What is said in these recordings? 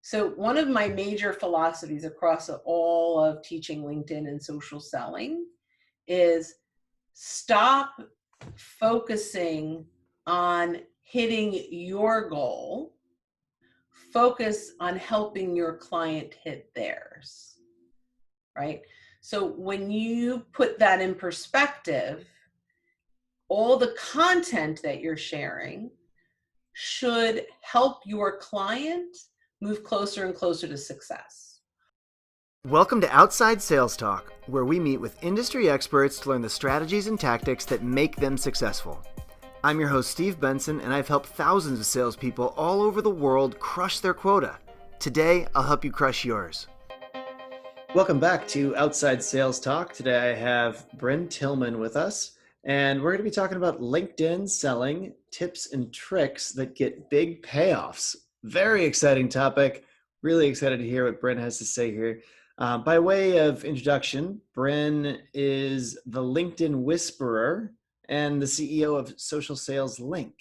So one of my major philosophies across all of teaching LinkedIn and social selling is stop focusing on hitting your goal. Focus on helping your client hit theirs, right? So when you put that in perspective, all the content that you're sharing should help your client move closer and closer to success. Welcome to Outside Sales Talk, where we meet with industry experts to learn the strategies and tactics that make them successful. I'm your host, Steve Benson, and I've helped thousands of salespeople all over the world crush their quota. Today, I'll help you crush yours. Welcome back to Outside Sales Talk. Today, I have Brynne Tillman with us, and we're going to be talking about LinkedIn selling tips and tricks that get big payoffs. Very exciting topic. Really excited to hear what Brynne has to say here. By way of introduction, Brynne is the LinkedIn Whisperer and the CEO of Social Sales Link.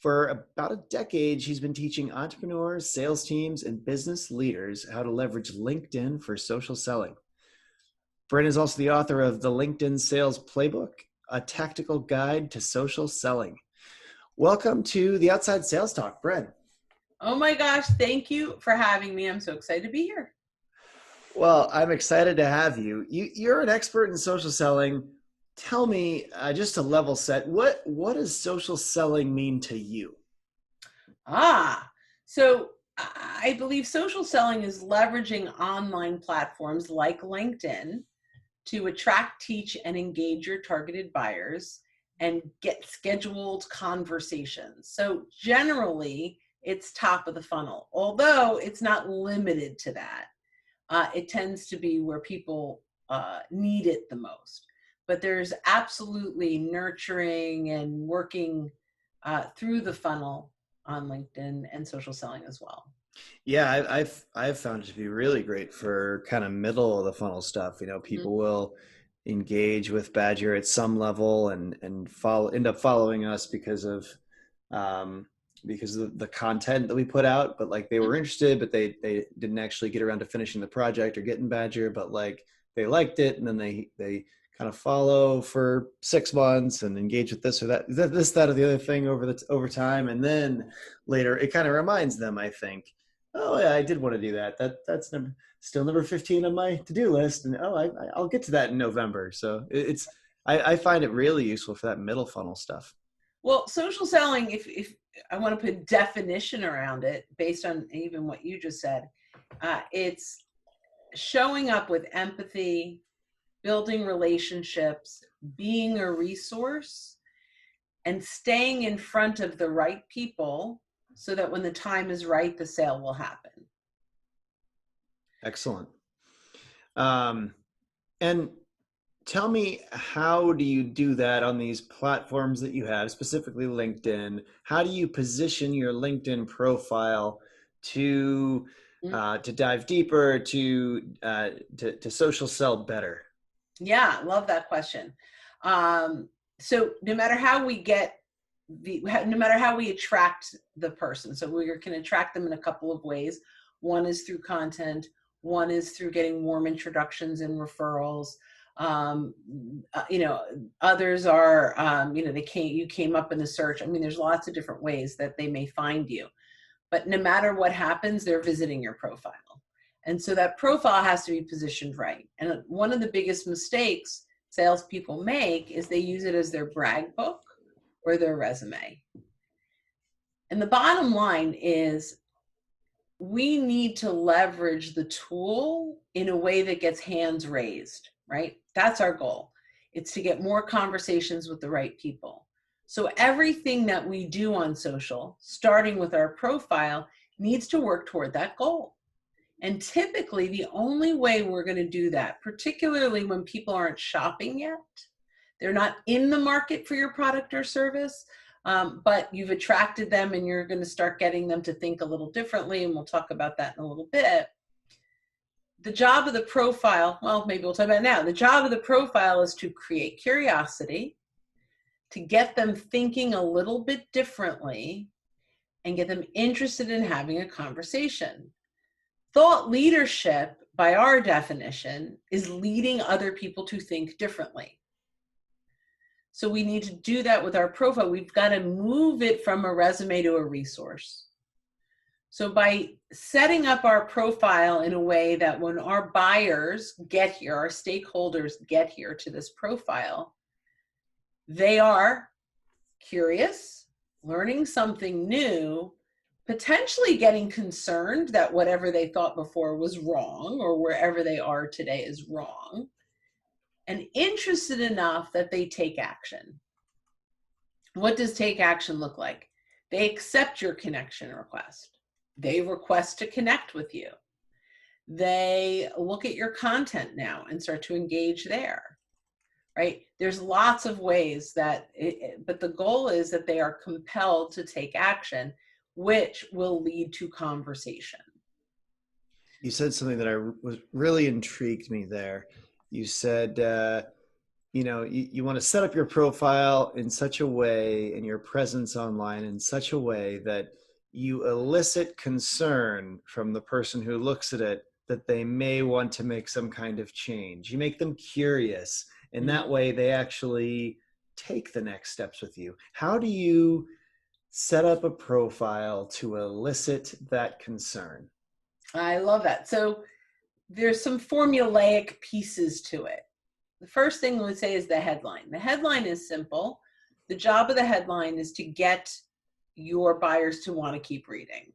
For about a decade, she's been teaching entrepreneurs, sales teams, and business leaders how to leverage LinkedIn for social selling. Brynne is also the author of the LinkedIn Sales Playbook, a tactical guide to social selling. Welcome to the Outside Sales Talk, Brynne. Oh my gosh, thank you for having me. I'm so excited to be here. Well, I'm excited to have you. You're an expert in social selling. Tell me, just to level set, what does social selling mean to you? So I believe social selling is leveraging online platforms like LinkedIn to attract, teach, and engage your targeted buyers and get scheduled conversations. So generally, it's top of the funnel, although it's not limited to that. It tends to be where people need it the most. But there's absolutely nurturing and working through the funnel on LinkedIn and social selling as well. Yeah, I've found it to be really great for kind of middle of the funnel stuff. You know, people will engage with Badger at some level and end up following us because of the content that we put out. But like they were interested, but they didn't actually get around to finishing the project or getting Badger. But like they liked it, and then they kind of follow for 6 months and engage with this or that, that or the other thing over time, and then later it kind of reminds them, I think, oh yeah, I did want to do that. That's still number 15 on my to-do list, and I'll get to that in November. So I find it really useful for that middle funnel stuff. Well, social selling, if I want to put a definition around it based on even what you just said, it's showing up with empathy, building relationships, being a resource, and staying in front of the right people so that when the time is right, the sale will happen. Excellent. And tell me, how do you do that on these platforms that you have, specifically LinkedIn? How do you position your LinkedIn profile to dive deeper, to social sell better? Yeah, love that question. So no matter how we attract the person, so we can attract them in a couple of ways. One is through content. One is through getting warm introductions and referrals. Others are, you came up in the search. I mean, there's lots of different ways that they may find you, but no matter what happens, they're visiting your profile. And so that profile has to be positioned right. And one of the biggest mistakes salespeople make is they use it as their brag book or their resume. And the bottom line is we need to leverage the tool in a way that gets hands raised, right? That's our goal. It's to get more conversations with the right people. So everything that we do on social, starting with our profile, needs to work toward that goal. And typically the only way we're going to do that, particularly when people aren't shopping yet, they're not in the market for your product or service, but you've attracted them and you're going to start getting them to think a little differently. And we'll talk about that in a little bit. The job of the profile, well, maybe we'll talk about it now. The job of the profile is to create curiosity, to get them thinking a little bit differently, and get them interested in having a conversation. thought leadership, by our definition, is leading other people to think differently. So we need to do that with our profile. We've got to move it from a resume to a resource. So by setting up our profile in a way that when our buyers get here, our stakeholders get here to this profile, they are curious, learning something new, potentially getting concerned that whatever they thought before was wrong or wherever they are today is wrong, and interested enough that they take action. What does take action look like? They accept your connection request. They request to connect with you. They look at your content now and start to engage there, right? There's lots of ways that, but the goal is that they are compelled to take action, which will lead to conversation. You said something that was really intrigued me there. You said, you want to set up your profile in such a way and your presence online in such a way that you elicit concern from the person who looks at it that they may want to make some kind of change. You make them curious, and that way they actually take the next steps with you. How do you set up a profile to elicit that concern? I love that. So there's some formulaic pieces to it. The first thing I would say is the headline. The headline is simple. The job of the headline is to get your buyers to want to keep reading.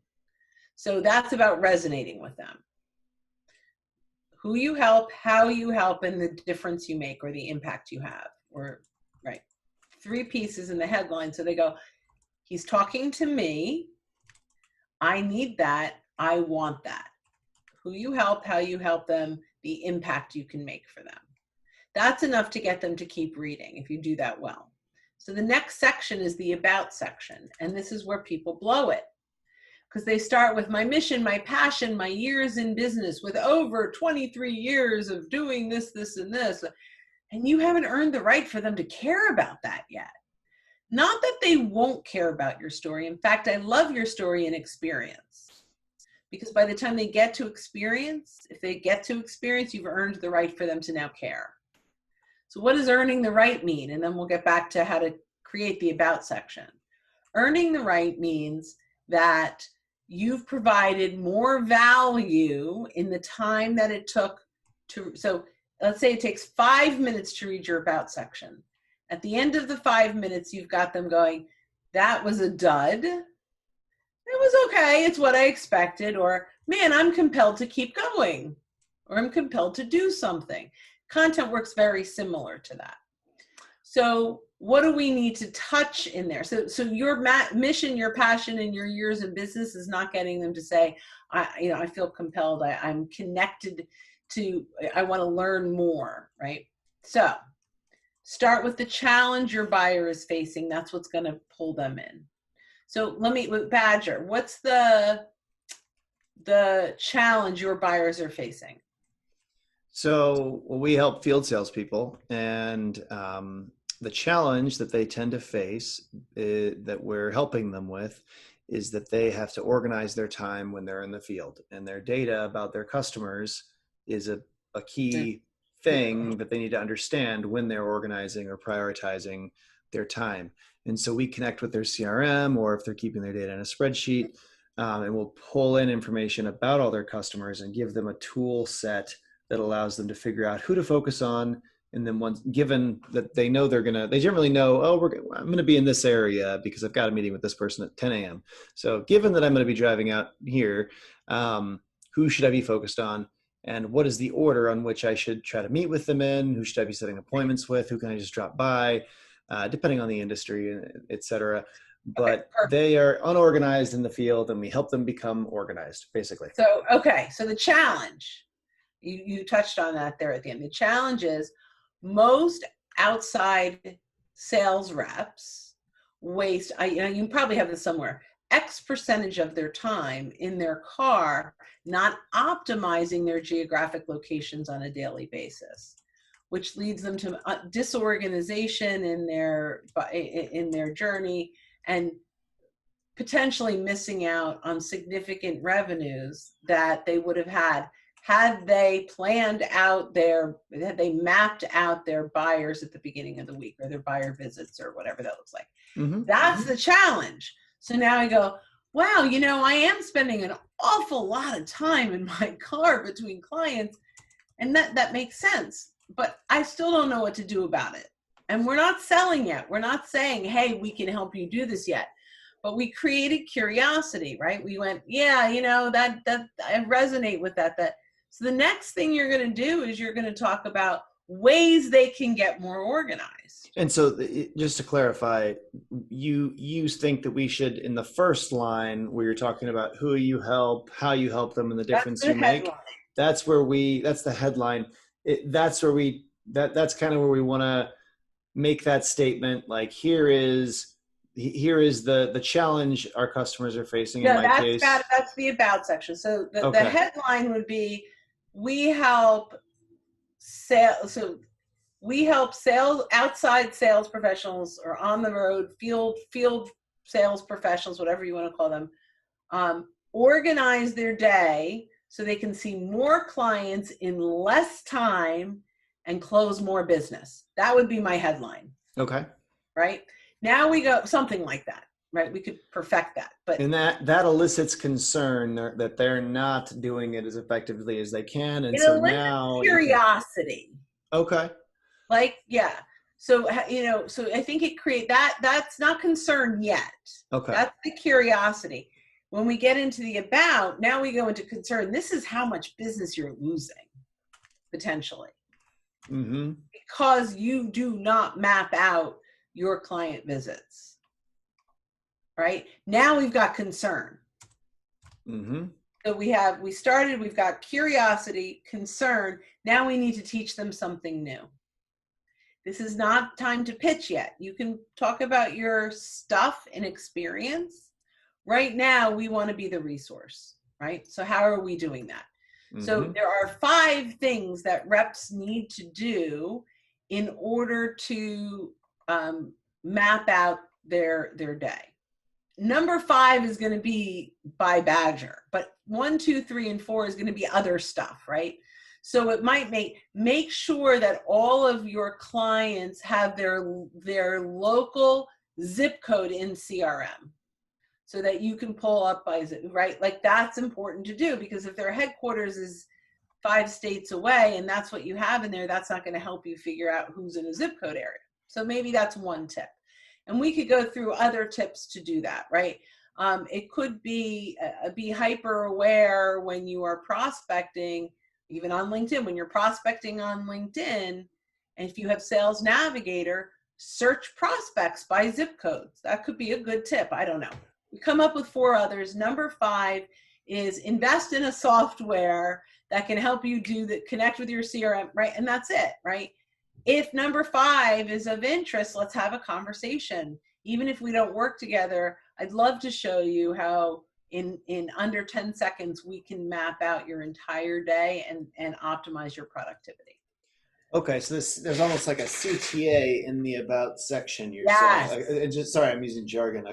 So that's about resonating with them. Who you help, how you help, and the difference you make or the impact you have. Or, right. 3 pieces in the headline. So they go, he's talking to me. I need that. I want that. Who you help, how you help them, the impact you can make for them. That's enough to get them to keep reading if you do that well. So the next section is the about section. And this is where people blow it. Because they start with my mission, my passion, my years in business with over 23 years of doing this, this, and this. And you haven't earned the right for them to care about that yet. Not that they won't care about your story. In fact, I love your story and experience. Because by the time they get to experience, if they get to experience, you've earned the right for them to now care. So what does earning the right mean? And then we'll get back to how to create the about section. Earning the right means that you've provided more value in the time that it took to, so let's say it takes 5 minutes to read your about section. At the end of the 5 minutes, you've got them going, that was a dud. It was okay, it's what I expected, or man, I'm compelled to keep going, or I'm compelled to do something. Content works very similar to that. So what do we need to touch in there? So your mission, your passion, and your years in business is not getting them to say, I feel compelled, I'm connected to, I want to learn more, right? So start with the challenge your buyer is facing. That's what's going to pull them in. So with Badger, what's the challenge your buyers are facing? So we help field salespeople, and the challenge that they tend to face that we're helping them with is that they have to organize their time when they're in the field, and their data about their customers is a key thing that they need to understand when they're organizing or prioritizing their time. And so we connect with their CRM, or if they're keeping their data in a spreadsheet, and we'll pull in information about all their customers and give them a tool set that allows them to figure out who to focus on. And then once given that they know they generally know, I'm going to be in this area because I've got a meeting with this person at 10 a.m. So given that I'm going to be driving out here, who should I be focused on? And what is the order on which I should try to meet with them in? Who should I be setting appointments with? Who can I just drop by? Depending on the industry, et cetera. But they are unorganized in the field, and we help them become organized, basically. So the challenge, you touched on that there at the end. The challenge is most outside sales reps waste, you probably have this somewhere, X percentage of their time in their car, not optimizing their geographic locations on a daily basis, which leads them to disorganization in their journey and potentially missing out on significant revenues that they would have had they planned out had they mapped out their buyers at the beginning of the week, or their buyer visits, or whatever that looks like. That's the challenge. So now I go, wow, I am spending an awful lot of time in my car between clients, and that makes sense, but I still don't know what to do about it. And we're not selling yet. We're not saying, hey, we can help you do this yet. But we created curiosity, right? We went, yeah, that I resonate with that. So the next thing you're going to do is you're going to talk about ways they can get more organized. And so just to clarify, you think that we should, in the first line where you're talking about who you help, how you help them, and the difference you make, that's the headline. That's kind of where we want to make that statement. Like, here is the challenge our customers are facing. In my case, that's the about section. So the headline would be, we help outside sales professionals, or on the road field sales professionals, whatever you want to call them, organize their day so they can see more clients in less time and close more business. That would be my headline. Okay. Right? Now we go something like that, right? We could perfect that. And that elicits concern that they're not doing it as effectively as they can. And so now curiosity. Okay. Like, yeah. So, so I think it create that's not concern yet. Okay. That's the curiosity. When we get into the about, now we go into concern. This is how much business you're losing, potentially. Mm-hmm. Because you do not map out your client visits. Right? Now we've got concern. Mm-hmm. So we've got curiosity, concern. Now we need to teach them something new. This is not time to pitch yet. You can talk about your stuff and experience. Right now, we want to be the resource, right? So how are we doing that? Mm-hmm. So there are 5 things that reps need to do in order to map out their day. Number 5 is going to be by Badger, but 1, 2, 3, and 4 is going to be other stuff, right? So it might make sure that all of your clients have their local zip code in CRM, so that you can pull up by zip, right? Like, that's important to do, because if their headquarters is 5 states away and that's what you have in there, that's not going to help you figure out who's in a zip code area. So maybe that's one tip. And we could go through other tips to do that, right? It could be hyper aware when you are prospecting, even on LinkedIn. When you're prospecting on LinkedIn, and if you have Sales Navigator, search prospects by zip codes. That could be a good tip. I don't know. We come up with 4 others. Number 5 is invest in a software that can help you connect with your CRM, right? And that's it, right? If number 5 is of interest, let's have a conversation. Even if we don't work together, I'd love to show you how in under 10 seconds we can map out your entire day and optimize your productivity. Okay, so there's almost like a CTA in the about section. You're saying, sorry, I'm using jargon.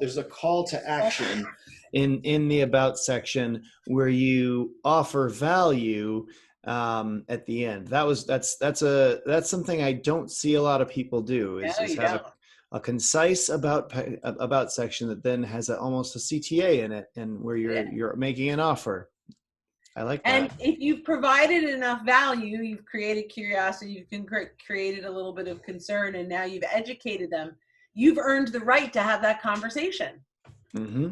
There's a call to action in the about section where you offer value at the end. That's something I don't see a lot of people do. Is have a concise about section that then has almost a CTA in it, and where you're making an offer. I like that. And if you've provided enough value, you've created curiosity, you've created a little bit of concern, and now you've educated them, you've earned the right to have that conversation. Mm-hmm.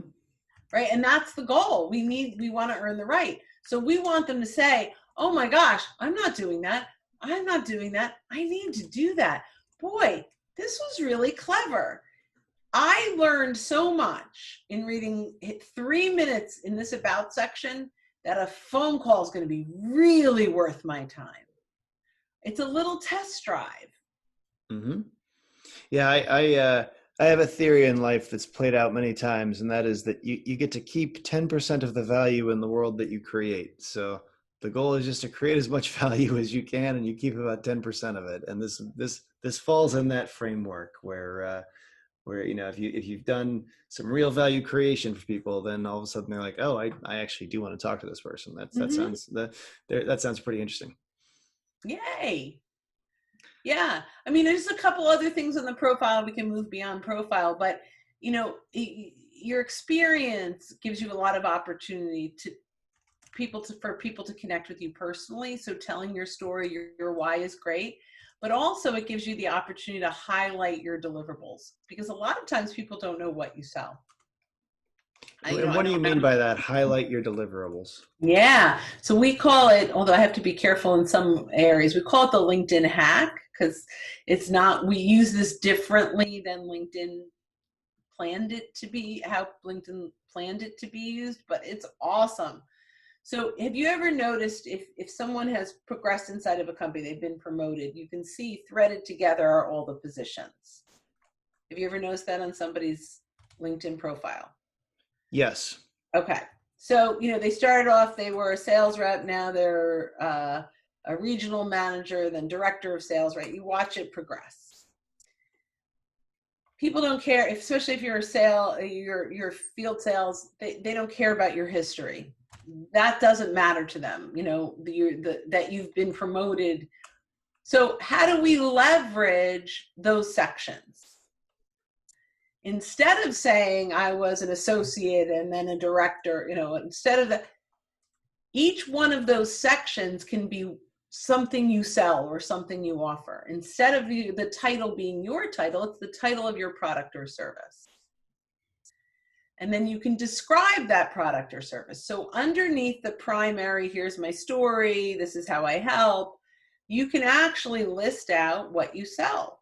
Right? And that's the goal. We want to earn the right. So we want them to say, oh my gosh, I'm not doing that. I'm not doing that. I need to do that. Boy, this was really clever. I learned so much in reading 3 minutes in this about section that a phone call is going to be really worth my time. It's a little test drive. Mm-hmm. Yeah, I have a theory in life that's played out many times, and that is that you get to keep 10% of the value in the world that you create. So the goal is just to create as much value as you can, and you keep about 10% of it. And this falls in that framework where where, if you've done some real value creation for people, then all of a sudden they're like, oh, I actually do want to talk to this person. That sounds pretty interesting. Yay. Yeah. I mean, there's a couple other things on the profile. We can move beyond profile, but your experience gives you a lot of opportunity for people to connect with you personally. So telling your story, your why is great, but also it gives you the opportunity to highlight your deliverables, because a lot of times people don't know what you sell. And what do you mean by that? Highlight your deliverables. Yeah. So we call it, although I have to be careful in some areas, we call it the LinkedIn hack, because we use this differently than LinkedIn planned it to be, how LinkedIn planned it to be used, but it's awesome. So have you ever noticed if someone has progressed inside of a company, they've been promoted, you can see threaded together are all the positions. Have you ever noticed that on somebody's LinkedIn profile? Yes. Okay. So, they started off, they were a sales rep. Now they're a regional manager, then director of sales, right? You watch it progress. People don't care, especially if you're your field sales, they don't care about your history. That doesn't matter to them, that you've been promoted. So how do we leverage those sections? Instead of saying I was an associate and then a director, instead of that, each one of those sections can be something you sell or something you offer. Instead of the title being your title, it's the title of your product or service. And then you can describe that product or service. So underneath the primary, here's my story, this is how I help, you can actually list out what you sell,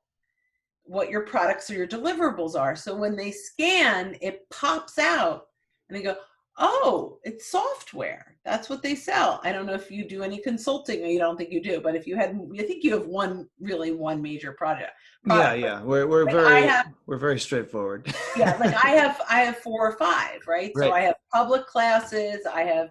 what your products or your deliverables are. So when they scan, it pops out and they go, oh, it's software. That's what they sell. I don't know if you do any consulting, or you don't think you do, but I think you have one major product. Yeah. We're very straightforward. Yeah. Like I have 4 or 5, right? So I have public classes, I have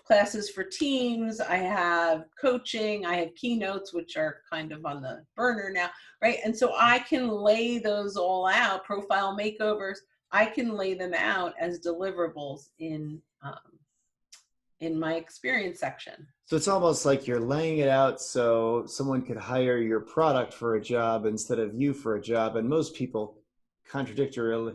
classes for teams, I have coaching, I have keynotes, which are kind of on the burner now, right? And so I can lay those all out, profile makeovers, I can lay them out as deliverables in my experience section. So it's almost like you're laying it out so someone could hire your product for a job instead of you for a job. And most people contradictorily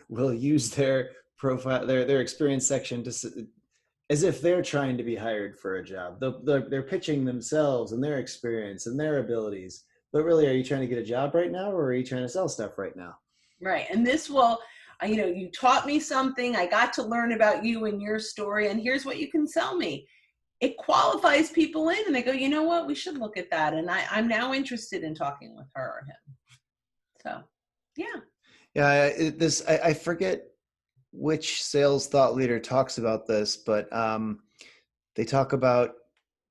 will use their profile, their experience section as if they're trying to be hired for a job. They're pitching themselves and their experience and their abilities. But really, are you trying to get a job right now, or are you trying to sell stuff right now? Right. And this will, you taught me something. I got to learn about you and your story, and here's what you can sell me. It qualifies people in, and they go, you know what, we should look at that. And I'm now interested in talking with her or him. So, yeah. Yeah, I forget which sales thought leader talks about this, but they talk about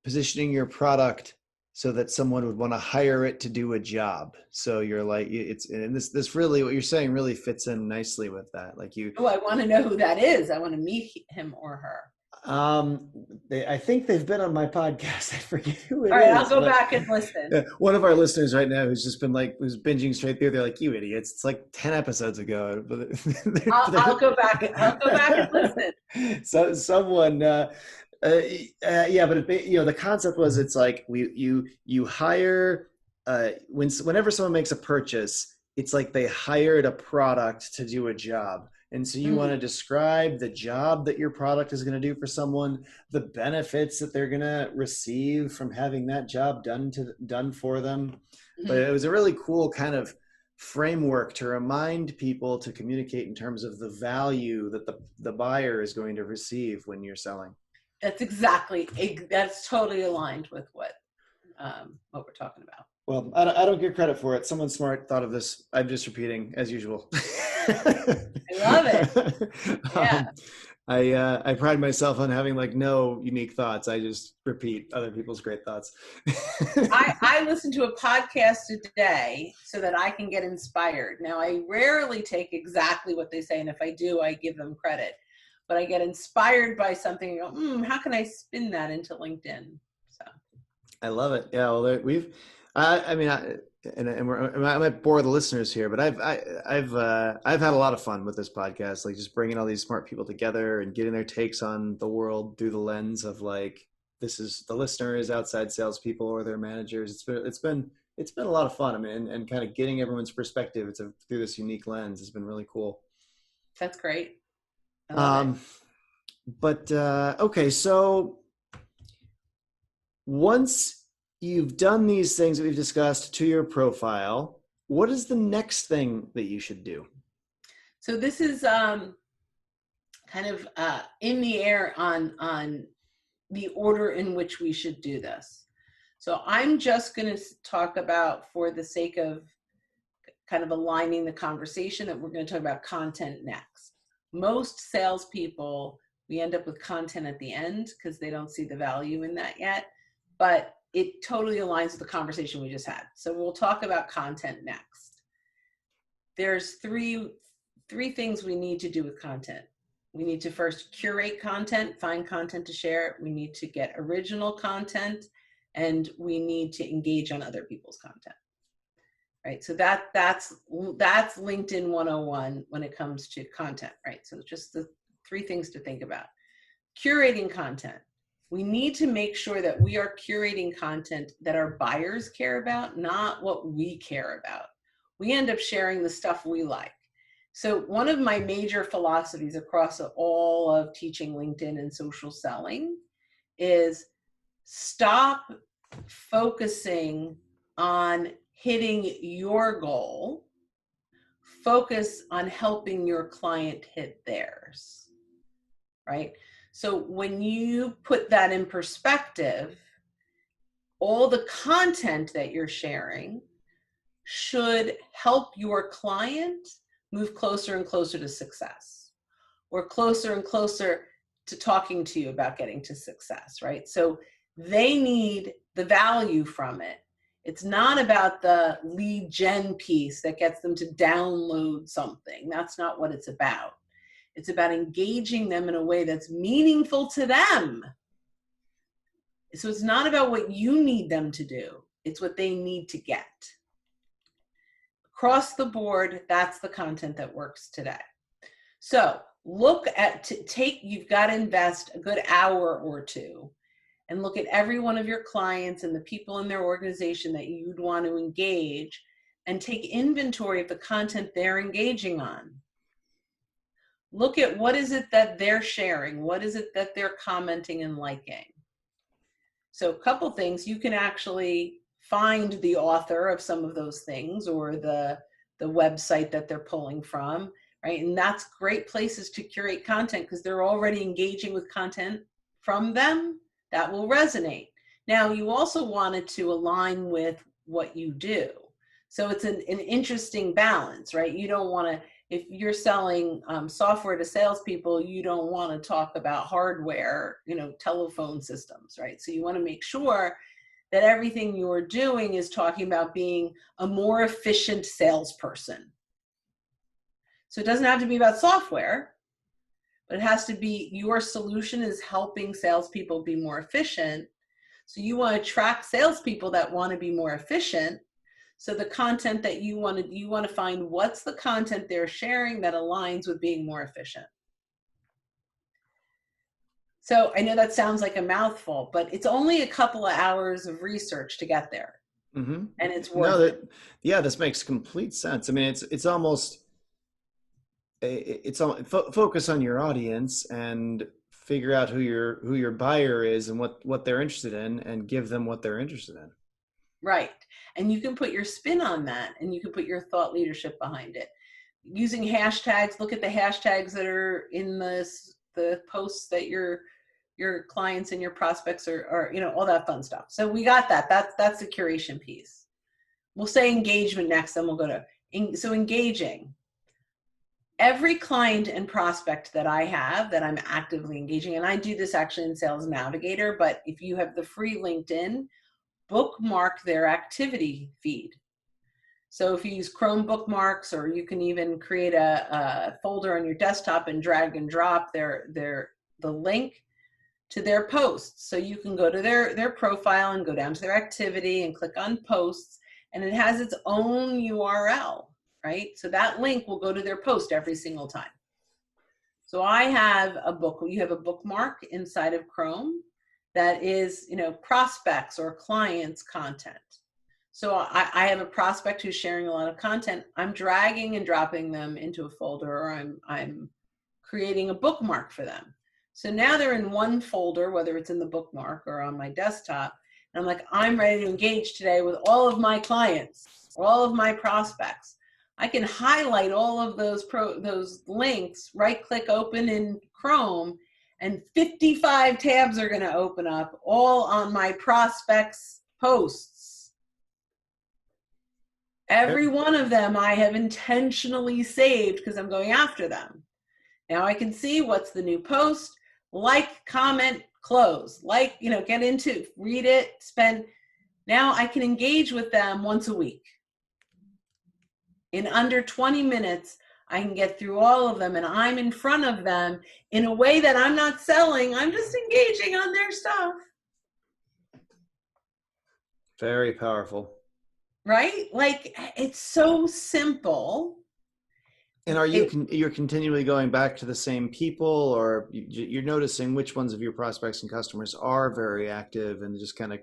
positioning your product so that someone would want to hire it to do a job. So you're like, and this really, what you're saying really fits in nicely with that. Like Oh, I want to know who that is. I want to meet him or her. I think they've been on my podcast. I forget who it is. All right, I'll go back and listen. One of our listeners right now who's just been who's binging straight through. They're like, you idiots! It's like 10 episodes ago. I'll go back and listen. So someone, yeah, but the concept was, it's like you hire whenever someone makes a purchase, it's like they hired a product to do a job. And so you want to describe the job that your product is going to do for someone, the benefits that they're going to receive from having that job done for them. But it was a really cool kind of framework to remind people to communicate in terms of the value that the buyer is going to receive when you're selling. That's totally aligned with what we're talking about. Well, I don't get credit for it. Someone smart thought of this. I'm just repeating as usual. I love it. Yeah. I pride myself on having no unique thoughts. I just repeat other people's great thoughts. I listen to a podcast a day so that I can get inspired. Now, I rarely take exactly what they say, and if I do, I give them credit. But I get inspired by something and go, how can I spin that into LinkedIn? So I love it. Yeah, well, I might bore the listeners here, but I've had a lot of fun with this podcast, like just bringing all these smart people together and getting their takes on the world through the lens of like this is the listeners, outside salespeople, or their managers. It's been a lot of fun. I mean, and kind of getting everyone's perspective through this unique lens has been really cool. That's great. I love it. Um, but okay, so once you've done these things that we've discussed to your profile, what is the next thing that you should do? So this is kind of in the air on the order in which we should do this. So I'm just going to talk about, for the sake of kind of aligning the conversation, that we're going to talk about content next. Most salespeople, we end up with content at the end because they don't see the value in that yet, but it totally aligns with the conversation we just had. So we'll talk about content next. There's three things we need to do with content. We need to first curate content, find content to share. We need to get original content, and we need to engage on other people's content. Right, so that's LinkedIn 101 when it comes to content, right? So just the three things to think about. Curating content. We need to make sure that we are curating content that our buyers care about, not what we care about. We end up sharing the stuff we like. So one of my major philosophies across all of teaching LinkedIn and social selling is stop focusing on hitting your goal, focus on helping your client hit theirs, right? So when you put that in perspective, all the content that you're sharing should help your client move closer and closer to success, or closer and closer to talking to you about getting to success, right? So they need the value from it. It's not about the lead gen piece that gets them to download something. That's not what it's about. It's about engaging them in a way that's meaningful to them. So it's not about what you need them to do. It's what they need to get. Across the board, that's the content that works today. So look at, you've got to invest a good hour or two and look at every one of your clients and the people in their organization that you'd want to engage, and take inventory of the content they're engaging on. Look at what is it that they're sharing? What is it that they're commenting and liking? So a couple things, you can actually find the author of some of those things, or the website that they're pulling from, right? And that's great places to curate content because they're already engaging with content from them that will resonate. Now, you also want it to align with what you do. So it's an interesting balance, right? You don't want to, if you're selling software to salespeople, you don't want to talk about hardware, telephone systems, right? So you want to make sure that everything you're doing is talking about being a more efficient salesperson. So it doesn't have to be about software, but it has to be, your solution is helping salespeople be more efficient. So you want to attract salespeople that want to be more efficient. So the content that you want to find, what's the content they're sharing that aligns with being more efficient. So I know that sounds like a mouthful, but it's only a couple of hours of research to get there. Mm-hmm. And it's worth it. Yeah, this makes complete sense. I mean, it's almost, focus on your audience and figure out who your buyer is and what they're interested in, and give them what they're interested in. Right. And you can put your spin on that, and you can put your thought leadership behind it. Using hashtags, look at the hashtags that are in the posts that your clients and your prospects are all that fun stuff. So we got that. That's the curation piece. We'll say engagement next, then we'll go to, so engaging. Every client and prospect that I have that I'm actively engaging, and I do this actually in Sales Navigator, but if you have the free LinkedIn, bookmark their activity feed. So if you use Chrome bookmarks, or you can even create a folder on your desktop and drag and drop the link to their posts. So you can go to their profile and go down to their activity and click on posts, and it has its own URL, right? So that link will go to their post every single time. So I have a book, you have a bookmark inside of Chrome that is, prospects or clients content. So I have a prospect who's sharing a lot of content. I'm dragging and dropping them into a folder, or I'm creating a bookmark for them. So now they're in one folder, whether it's in the bookmark or on my desktop. And I'm like, I'm ready to engage today with all of my clients, or all of my prospects. I can highlight all of those links, right click open in Chrome, and 55 tabs are going to open up, all on my prospects posts. Every one of them I have intentionally saved because I'm going after them. Now I can see what's the new post, like, comment, close, get into, read it, spend. Now I can engage with them once a week. In under 20 minutes, I can get through all of them, and I'm in front of them in a way that I'm not selling. I'm just engaging on their stuff. Very powerful. Right? Like, it's so simple. And are you're continually going back to the same people, or you're noticing which ones of your prospects and customers are very active, and just kind of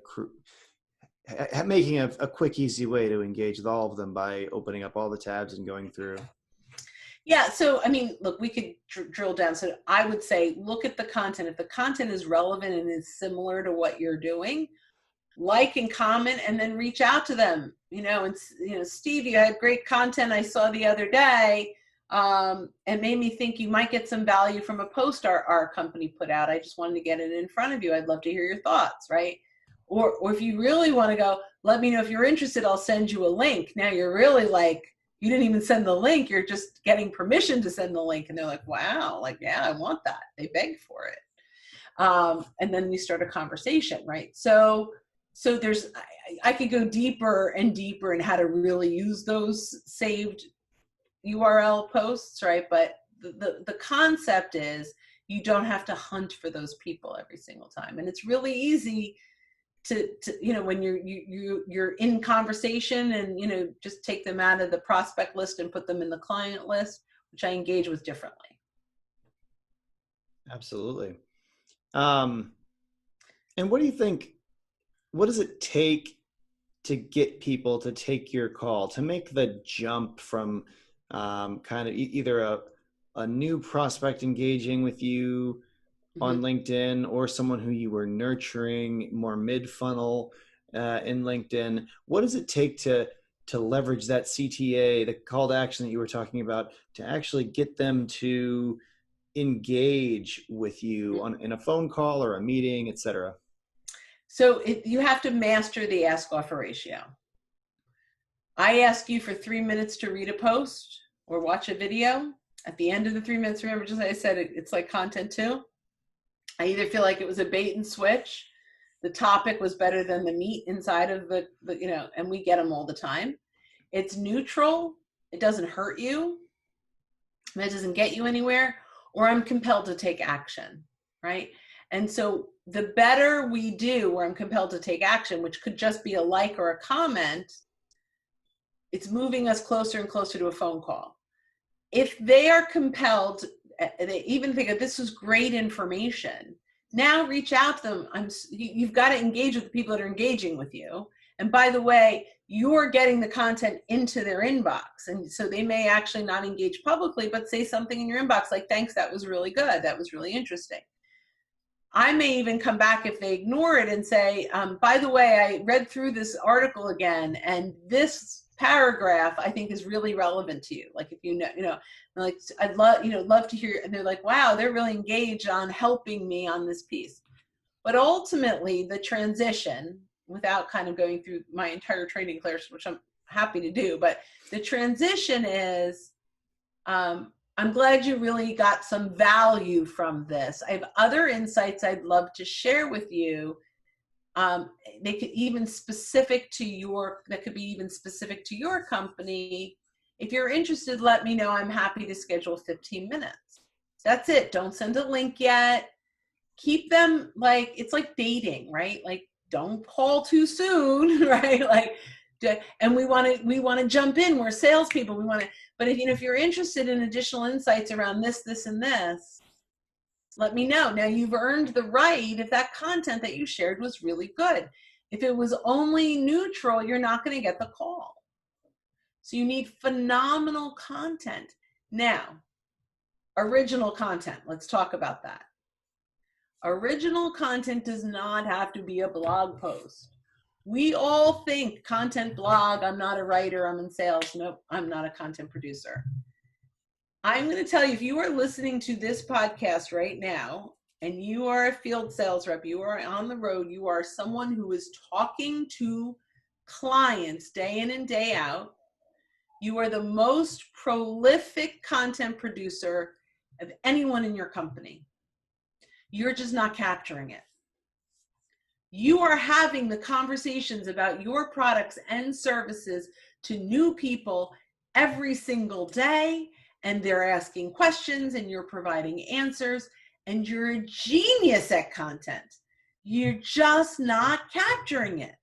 making a quick, easy way to engage with all of them by opening up all the tabs and going through? Yeah. So, I mean, look, we could drill down. So I would say, look at the content. If the content is relevant and is similar to what you're doing, like and comment, and then reach out to them. Steve, you had great content I saw the other day, and made me think you might get some value from a post our company put out. I just wanted to get it in front of you. I'd love to hear your thoughts, right? Or if you really want to go, let me know if you're interested, I'll send you a link. Now you're really like, you didn't even send the link, you're just getting permission to send the link. And they're like, wow, like, yeah, I want that. They begged for it. And then we start a conversation, right? So I could go deeper and deeper in how to really use those saved URL posts, right? But the concept is you don't have to hunt for those people every single time. And it's really easy to when you're in conversation and, just take them out of the prospect list and put them in the client list, which I engage with differently. Absolutely. And what do you think, what does it take to get people to take your call, to make the jump from kind of either a new prospect engaging with you on LinkedIn, or someone who you were nurturing more mid-funnel in LinkedIn? What does it take to leverage that CTA, the call to action that you were talking about, to actually get them to engage with you in a phone call or a meeting, etc.? So you have to master the ask offer ratio. I ask you for 3 minutes to read a post or watch a video. At the end of the 3 minutes, remember, just like I said, it's like content too. I either feel like it was a bait and switch, the topic was better than the meat inside of the and we get them all the time. It's neutral, it doesn't hurt you, it doesn't get you anywhere, or I'm compelled to take action, right? And so the better we do where I'm compelled to take action, which could just be a like or a comment, it's moving us closer and closer to a phone call. If they are compelled, they even think that this was great information, now reach out to them. You've got to engage with the people that are engaging with you. And by the way, you're getting the content into their inbox. And so they may actually not engage publicly, but say something in your inbox like, thanks, that was really good. That was really interesting. I may even come back if they ignore it and say, by the way, I read through this article again, and this paragraph I think is really relevant to you. Like, if like, I'd love to hear. And they're like, wow, they're really engaged on helping me on this piece. But ultimately, the transition, without kind of going through my entire training course, which I'm happy to do, but the transition is, I'm glad you really got some value from this. I have other insights I'd love to share with you. They could even specific to your, that could be even specific to your company. If you're interested, let me know. I'm happy to schedule 15 minutes. That's it. Don't send a link yet. Keep them like, it's like dating, right? Like, don't call too soon, right? Like, And we want to jump in. We're salespeople. But if you're interested in additional insights around this, and this, let me know. Now you've earned the right if that content that you shared was really good. If it was only neutral, you're not going to get the call. So you need phenomenal content. Now, original content. Let's talk about that. Original content does not have to be a blog post. We all think content blog, I'm not a writer, I'm in sales. Nope, I'm not a content producer. I'm going to tell you, if you are listening to this podcast right now, and you are a field sales rep, you are on the road, you are someone who is talking to clients day in and day out, you are the most prolific content producer of anyone in your company. You're just not capturing it. You are having the conversations about your products and services to new people every single day, and they're asking questions and you're providing answers, and you're a genius at content. You're just not capturing it.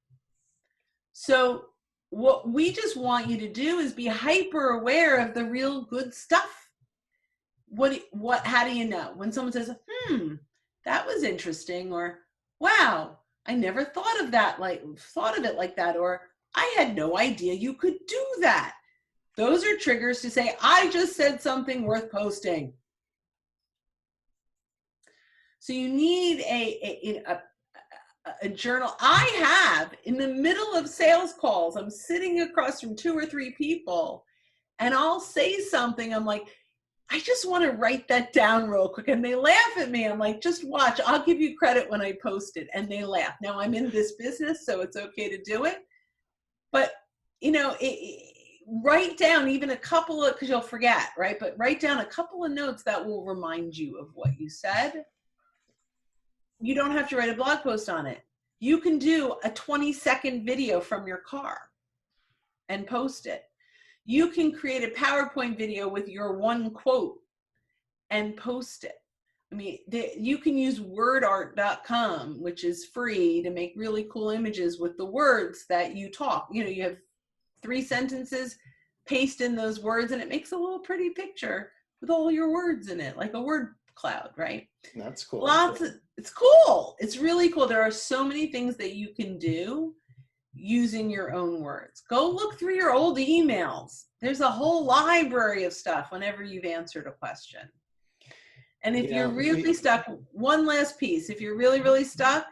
So what we just want you to do is be hyper aware of the real good stuff. How do you know? When someone says, that was interesting, or wow, I never thought of it like that, or I had no idea you could do that. Those are triggers to say, I just said something worth posting. So you need a journal. I have, in the middle of sales calls, I'm sitting across from 2 or 3 people, and I'll say something. I'm like, I just want to write that down real quick. And they laugh at me. I'm like, just watch. I'll give you credit when I post it. And they laugh. Now I'm in this business, so it's okay to do it. But, write down even a couple of, because you'll forget, right? But write down a couple of notes that will remind you of what you said. You don't have to write a blog post on it. You can do a 20-second video from your car and post it. You can create a PowerPoint video with your one quote and post it. I mean, you can use wordart.com, which is free, to make really cool images with the words that you talk. You have 3 sentences, paste in those words, and it makes a little pretty picture with all your words in it, like a word cloud, right? That's cool. It's cool. It's really cool. There are so many things that you can do using your own words. Go look through your old emails. There's a whole library of stuff whenever you've answered a question. And if you're really stuck, one last piece, if you're really, really stuck,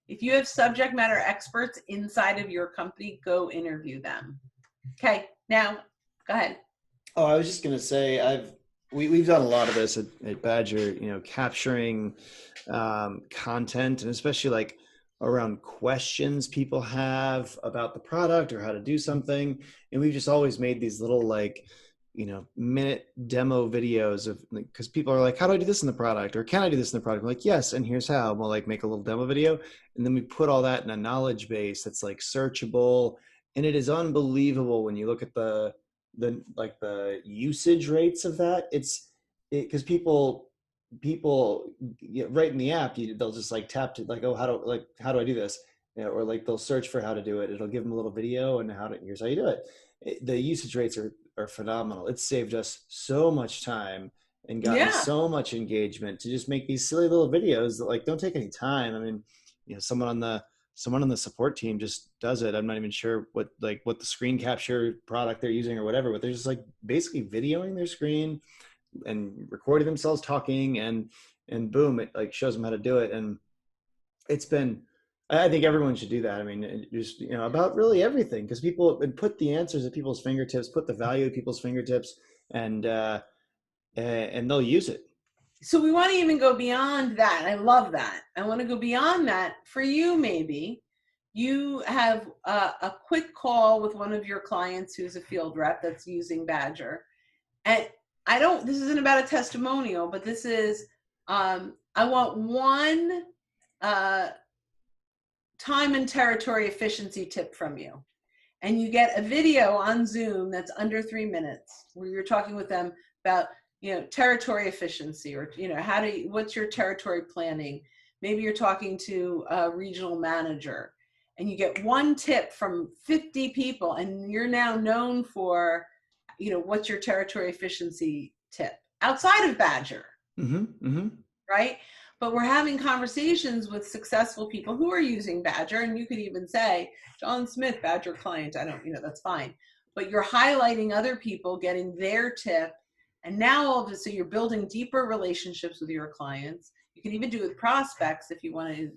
if you have subject matter experts inside of your company, go interview them. Okay, now go ahead. Oh, I was just going to say, we've done a lot of this at Badger, capturing content, and especially like around questions people have about the product or how to do something. And we've just always made these little minute demo videos of, because people are like, how do I do this in the product? Or can I do this in the product? I'm like, yes, and here's how. We'll make a little demo video. And then we put all that in a knowledge base that's searchable. And it is unbelievable when you look at the usage rates of that. Because people right in the app, they'll just tap to oh, how do I do this? Or they'll search for how to do it. It'll give them a little video and here's how you do it. The usage rates are phenomenal. It's saved us so much time and gotten so much engagement to just make these silly little videos that don't take any time. I mean, someone on the support team just does it. I'm not even sure what the screen capture product they're using or whatever, but they're just basically videoing their screen and recording themselves talking, and boom, it shows them how to do it. And I think everyone should do that. I mean, just, about really everything, because people put the answers at people's fingertips, put the value at people's fingertips, and they'll use it. So we want to even go beyond that. I love that. I want to go beyond that. For you, maybe you have a quick call with one of your clients who's a field rep that's using Badger. And this isn't about a testimonial, but this is, I want one time and territory efficiency tip from you. And you get a video on Zoom that's under 3 minutes where you're talking with them about, territory efficiency, or, what's your territory planning? Maybe you're talking to a regional manager, and you get one tip from 50 people, and you're now known for, what's your territory efficiency tip outside of Badger, right? But we're having conversations with successful people who are using Badger, and you could even say, John Smith, Badger client, that's fine. But you're highlighting other people getting their tip, and now all of a sudden you're building deeper relationships with your clients. You can even do it with prospects if you want to,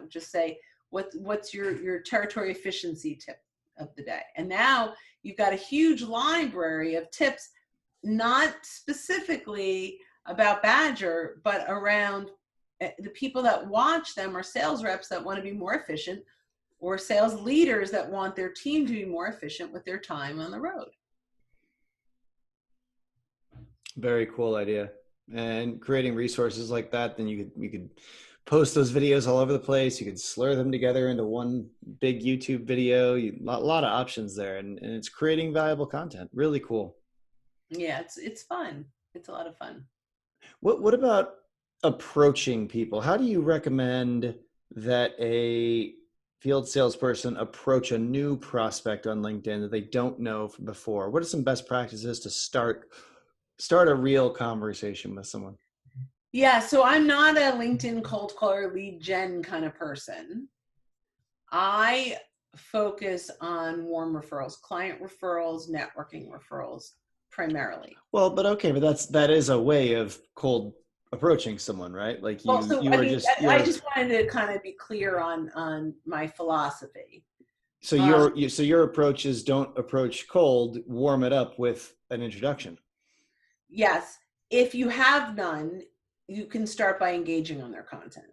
just say, what's your territory efficiency tip of the day? And now you've got a huge library of tips, not specifically about Badger, but around the people that watch them are sales reps that want to be more efficient, or sales leaders that want their team to be more efficient with their time on the road. Very cool idea. And creating resources like that, then you could post those videos all over the place. You could slur them together into one big YouTube video. A lot of options there, and it's creating valuable content. Really cool. Yeah, it's fun. It's a lot of fun. What about approaching people? How do you recommend that a field salesperson approach a new prospect on LinkedIn that they don't know from before? What are some best practices to start a real conversation with someone? Yeah, so I'm not a LinkedIn cold caller lead gen kind of person. I focus on warm referrals, client referrals, networking referrals primarily. Well, but that is a way of cold approaching someone, right? Like I just wanted to kind of be clear on my philosophy. So your approach is don't approach cold, warm it up with an introduction. Yes. If you have none, you can start by engaging on their content,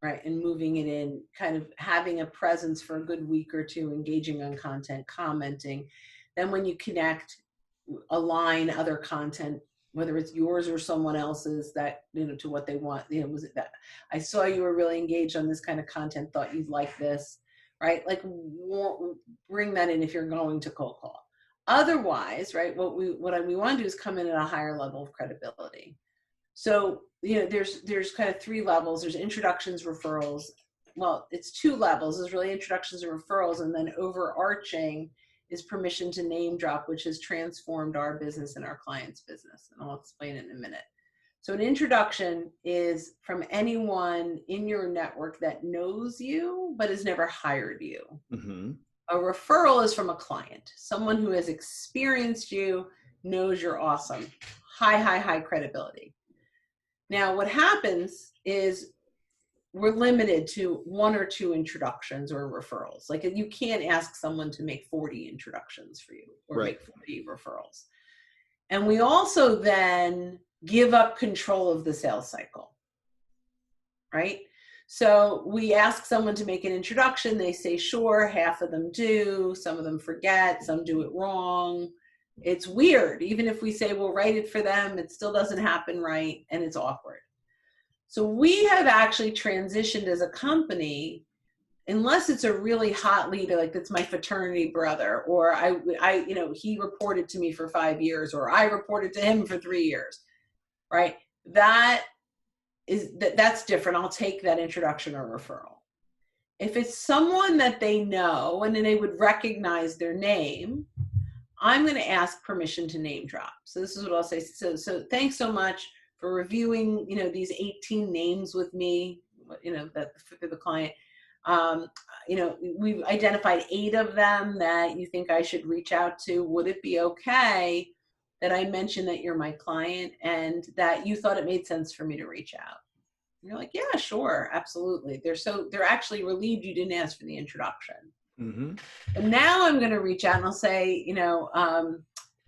right? And moving it in, kind of having a presence for a good week or two, engaging on content, commenting. Then when you connect, align other content, whether it's yours or someone else's, that, to what they want. Was it that I saw you were really engaged on this kind of content, thought you'd like this, right? Like, bring that in if you're going to cold call. Otherwise, right, what we want to do is come in at a higher level of credibility. So, there's kind of three levels. There's introductions, referrals. Well, it's two levels. There's really introductions and referrals, and then overarching is permission to name drop, which has transformed our business and our clients' business. And I'll explain it in a minute. So an introduction is from anyone in your network that knows you, but has never hired you. Mm-hmm. A referral is from a client, someone who has experienced you, knows you're awesome, high credibility. Now, what happens is we're limited to one or two introductions or referrals. Like, you can't ask someone to make 40 introductions for you or right. make 40 referrals. And we also then give up control of the sales cycle, right? So we ask someone to make an introduction. They say, sure, half of them do. Some of them forget. Some do it wrong. It's weird. Even if we say we'll write it for them, it still doesn't happen right, and it's awkward. So we have actually transitioned as a company, unless it's a really hot leader, like that's my fraternity brother, or he reported to me for 5 years, or I reported to him for 3 years, right? That's different. I'll take that introduction or referral. If it's someone that they know and then they would recognize their name, I'm going to ask permission to name drop. So this is what I'll say. So thanks so much for reviewing, these 18 names with me, that for the client. We've identified 8 of them that you think I should reach out to. Would it be okay that I mentioned that you're my client and that you thought it made sense for me to reach out? And you're like, yeah, sure, absolutely. They're actually relieved you didn't ask for the introduction. Mm-hmm. And now I'm going to reach out and I'll say,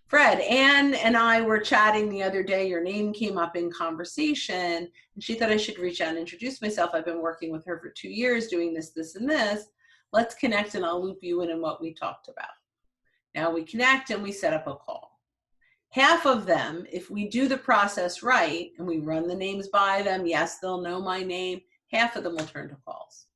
Fred, Ann and I were chatting the other day. Your name came up in conversation, and she thought I should reach out and introduce myself. I've been working with her for 2 years doing this, this, and this. Let's connect, and I'll loop you in what we talked about. Now we connect, and we set up a call. Half of them, if we do the process right, and we run the names by them, yes, they'll know my name. Half of them will turn to calls.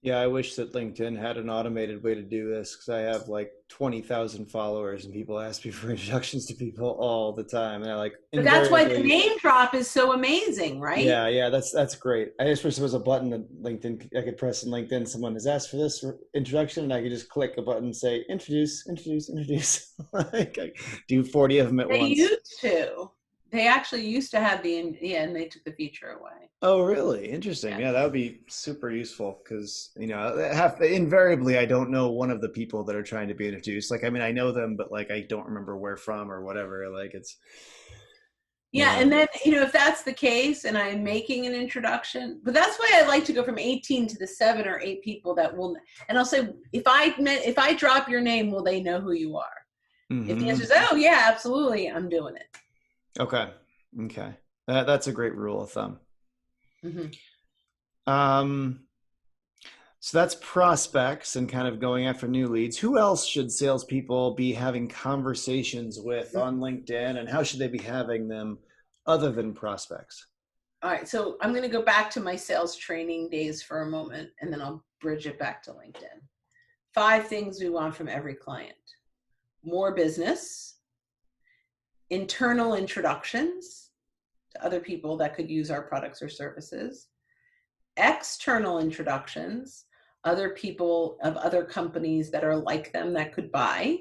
Yeah, I wish that LinkedIn had an automated way to do this because I have like 20,000 followers and people ask me for introductions to people all the time. And I like But that's why the invariably, name drop is so amazing, right? yeah, that's great. I just wish there was a button that LinkedIn I could press in LinkedIn. Someone has asked for this introduction, and I could just click a button and say introduce, introduce, introduce. Like I do 40 of them at They once. used to. They actually used to have yeah, and they took the feature away. Oh, really? Interesting. Yeah. Yeah, that would be super useful because, invariably I don't know one of the people that are trying to be introduced. Like, I mean, I know them, but like I don't remember where from or whatever. Like it's, Yeah, yeah. and then if that's the case, and I'm making an introduction, but that's why I like to go from 18 to the 7 or 8 people that will. And I'll say, if I drop your name, will they know who you are? If the answer Hmm. is, oh yeah, absolutely, I'm doing it. Okay. Okay. That's a great rule of thumb. Mm-hmm. Um, so that's prospects and kind of going after new leads. Who else should salespeople be having conversations with on LinkedIn, and how should they be having them other than prospects? All right, so I'm going to go back to my sales training days for a moment, and then I'll bridge it back to LinkedIn. 5 things we want from every client: more business, internal introductions to other people that could use our products or services, external introductions, other people of other companies that are like them that could buy,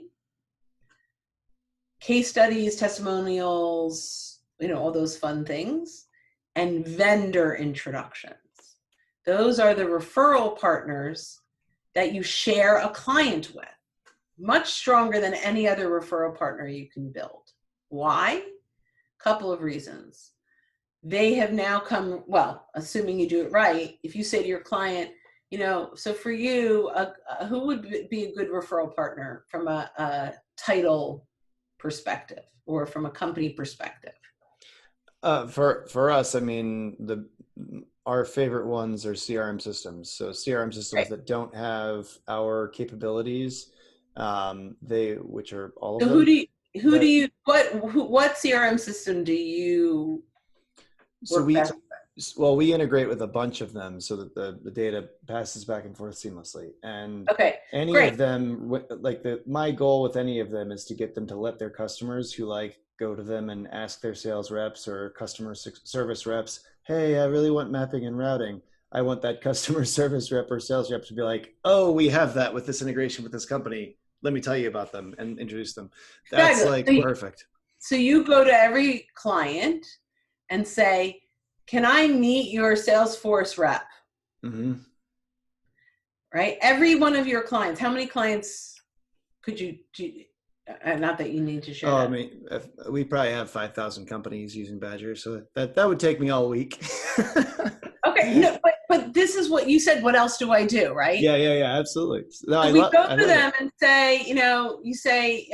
case studies, testimonials, all those fun things, and vendor introductions. Those are the referral partners that you share a client with, much stronger than any other referral partner you can build. Why? Couple of reasons. They have now come, well, assuming you do it right, if you say to your client, so for you, who would be a good referral partner from a title perspective or from a company perspective? For us, I mean, the our favorite ones are CRM systems. So CRM systems Right. that don't have our capabilities, which are all of So them. That what CRM system do you so work best? we integrate with a bunch of them so that the data passes back and forth seamlessly. And Okay, any great. of them, my goal with any of them is to get them to let their customers who like go to them and ask their sales reps or customer service reps, hey, I really want mapping and routing. I want that customer service rep or sales rep to be like, oh, we have that with this integration with this company. Let me tell you about them and introduce them. That's Fabulous. like perfect. So you go to every client and say, can I meet your Salesforce rep? Hmm. Right? Every one of your clients, how many clients could you do? Not that you need to share Oh, I that. mean, we probably have 5,000 companies using Badger, so that would take me all week. Okay, no, but this is what you said. What else do I do? Right? Yeah, absolutely. No, So we go I to love them it. and say, you say,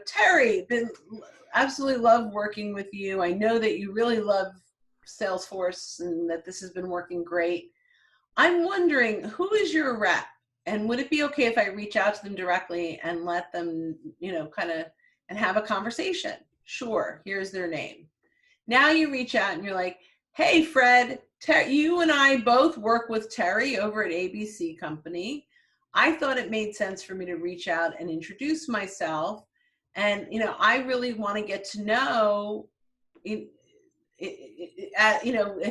Terry, been absolutely love working with you. I know that you really love Salesforce and that this has been working great. I'm wondering, who is your rep? And would it be okay if I reach out to them directly and let them, kind of, and have a conversation? Sure, here's their name. Now you reach out and you're like, hey, Fred, you and I both work with Terry over at ABC Company. I thought it made sense for me to reach out and introduce myself. And, I really want to get to know, I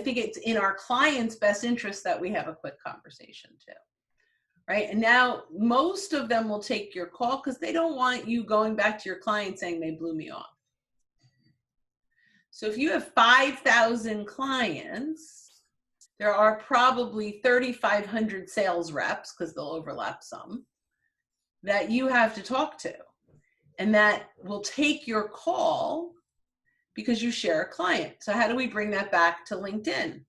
think it's in our client's best interest that we have a quick conversation too. Right. And now most of them will take your call because they don't want you going back to your client saying they blew me off. So if you have 5,000 clients, there are probably 3,500 sales reps, because they'll overlap some, that you have to talk to. And that will take your call because you share a client. So how do we bring that back to LinkedIn?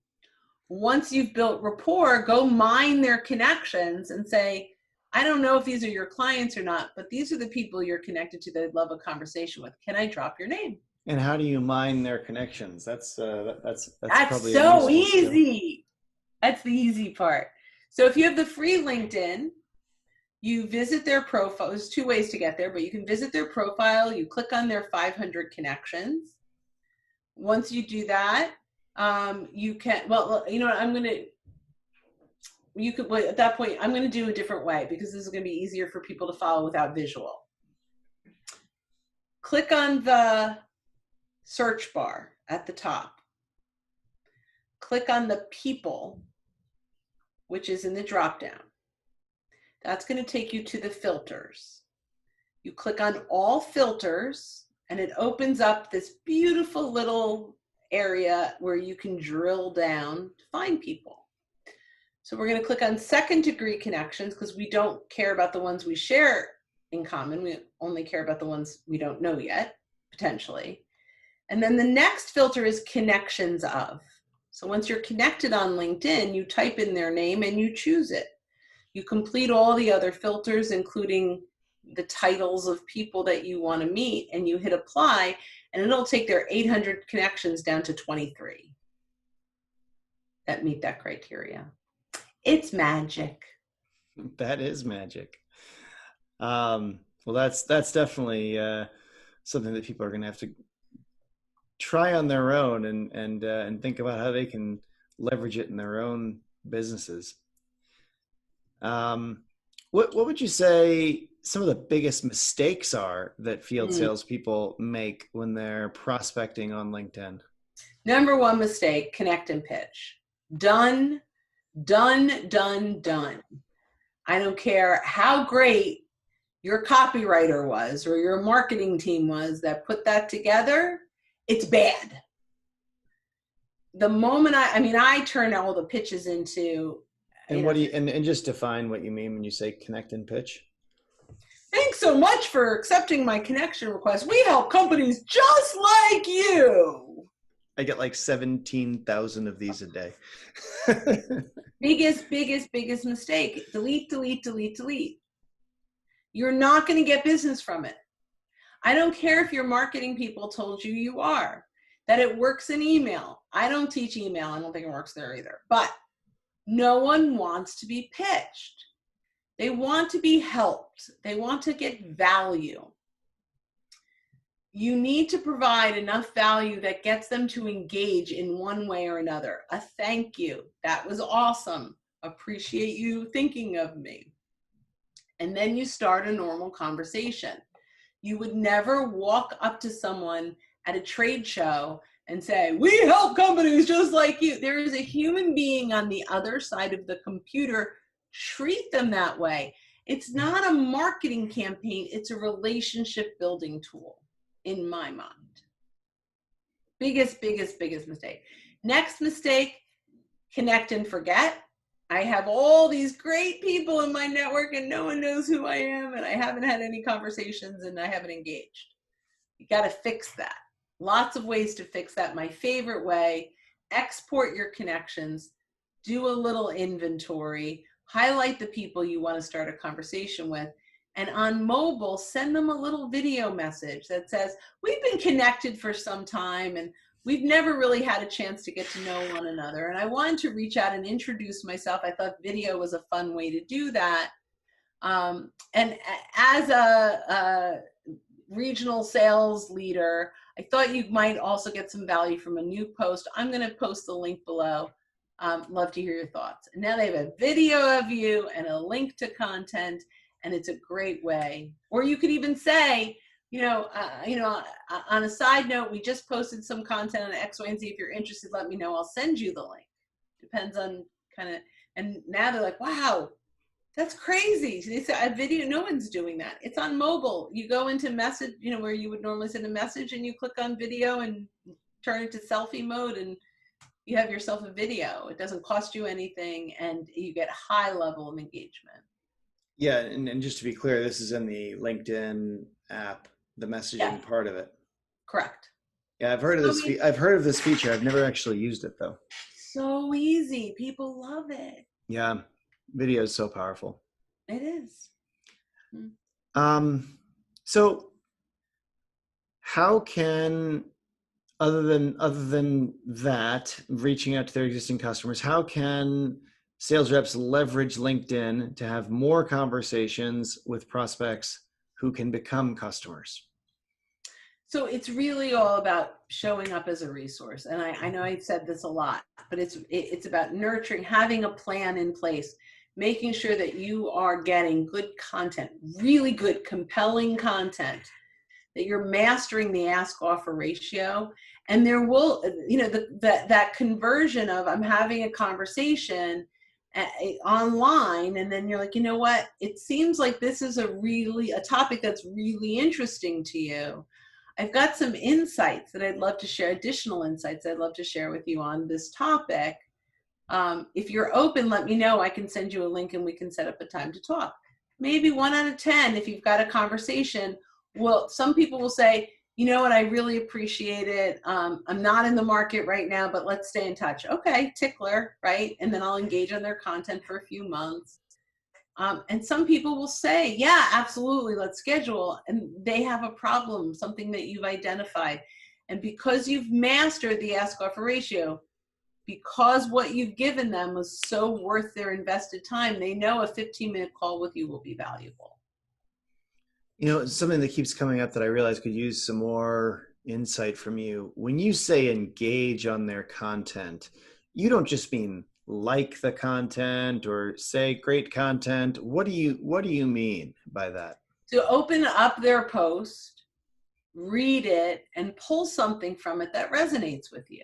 Once you've built rapport, go mine their connections and say, I don't know if these are your clients or not, but these are the people you're connected to that I'd love a conversation with. Can I drop your name? And how do you mine their connections? That's That's probably a so useful skill. easy. That's the easy part. So if you have the free LinkedIn, you visit their profile. There's 2 ways to get there, but you can visit their profile. You click on their 500 connections. Once you do that, you can, well, I'm going to, you could, well, at that point, I'm going to do a different way because this is going to be easier for people to follow without visual. Click on the search bar at the top. Click on the people, which is in the drop down. That's going to take you to the filters. You click on all filters and it opens up this beautiful little area where you can drill down to find people. So we're going to click on second degree connections because we don't care about the ones we share in common. We only care about the ones we don't know yet, potentially. And then the next filter is connections of. So once you're connected on LinkedIn, you type in their name and you choose it. You complete all the other filters, including the titles of people that you want to meet, and you hit apply, and it'll take their 800 connections down to 23 that meet that criteria. It's magic. That is magic. Well, that's definitely something that people are going to have to try on their own and think about how they can leverage it in their own businesses. What would you say some of the biggest mistakes are that field salespeople make when they're prospecting on LinkedIn? Number one mistake, connect and pitch. Done, done, done, done. I don't care how great your copywriter was or your marketing team was that put that together, it's bad. The moment I turn all the pitches into. And what do you, and just define what you mean when you say connect and pitch? Thanks so much for accepting my connection request. We help companies just like you. I get like 17,000 of these a day. Biggest mistake. Delete, delete, delete, delete. You're not going to get business from it. I don't care if your marketing people told you you are, that it works in email. I don't teach email. I don't think it works there either. But no one wants to be pitched. They want to be helped. They want to get value. You need to provide enough value that gets them to engage in one way or another. A thank you. That was awesome. Appreciate you thinking of me. And then you start a normal conversation. You would never walk up to someone at a trade show and say, we help companies just like you. There is a human being on the other side of the computer. Treat them that way. It's not a marketing campaign. It's a relationship building tool, in my mind. Biggest mistake. Next mistake, connect and forget. I have all these great people in my network and no one knows who I am and I haven't had any conversations and I haven't engaged. You got to fix that. Lots of ways to fix that. My favorite way, export your connections, do a little inventory, highlight the people you want to start a conversation with, and on mobile, send them a little video message that says, we've been connected for some time and we've never really had a chance to get to know one another. And I wanted to reach out and introduce myself. I thought video was a fun way to do that. And as a regional sales leader, I thought you might also get some value from a new post. I'm going to post the link below. Love to hear your thoughts. And now they have a video of you and a link to content, and it's a great way. Or you could even say, on a side note, we just posted some content on X, Y, and Z. If you're interested, let me know. I'll send you the link. Depends on and now they're like, wow, that's crazy. It's a video. No one's doing that. It's on mobile. You go into message, where you would normally send a message and you click on video and turn it to selfie mode and you have yourself a video. It doesn't cost you anything and you get high level of engagement. Yeah. And just to be clear, this is in the LinkedIn app, the messaging part of it. Correct. Yeah. I've heard of this. I've heard of this feature. I've never actually used it though. So easy. People love it. Yeah. Video is so powerful. It is. So how can, other than that, reaching out to their existing customers, how can sales reps leverage LinkedIn to have more conversations with prospects who can become customers? So it's really all about showing up as a resource. And I know I said this a lot, but it's about nurturing, having a plan in place, making sure that you are getting good content, really good, compelling content, that you're mastering the ask offer ratio. And there will, that conversion of I'm having a conversation online, and then you're like, you know what, it seems like this is a topic that's really interesting to you. I've got some insights that I'd love to share, additional insights I'd love to share with you on this topic. If you're open, let me know. I can send you a link and we can set up a time to talk. Maybe 1 out of 10, if you've got a conversation, well, some people will say, you know what, I really appreciate it. I'm not in the market right now, but let's stay in touch. Okay, tickler, right? And then I'll engage on their content for a few months. And some people will say, yeah, absolutely, let's schedule. And they have a problem, something that you've identified. And because you've mastered the ask offer ratio, because what you've given them was so worth their invested time, they know a 15-minute call with you will be valuable. You know, something that keeps coming up that I realize could use some more insight from you. When you say engage on their content, you don't just mean like the content or say great content. What do you mean by that? To open up their post, read it, and pull something from it that resonates with you.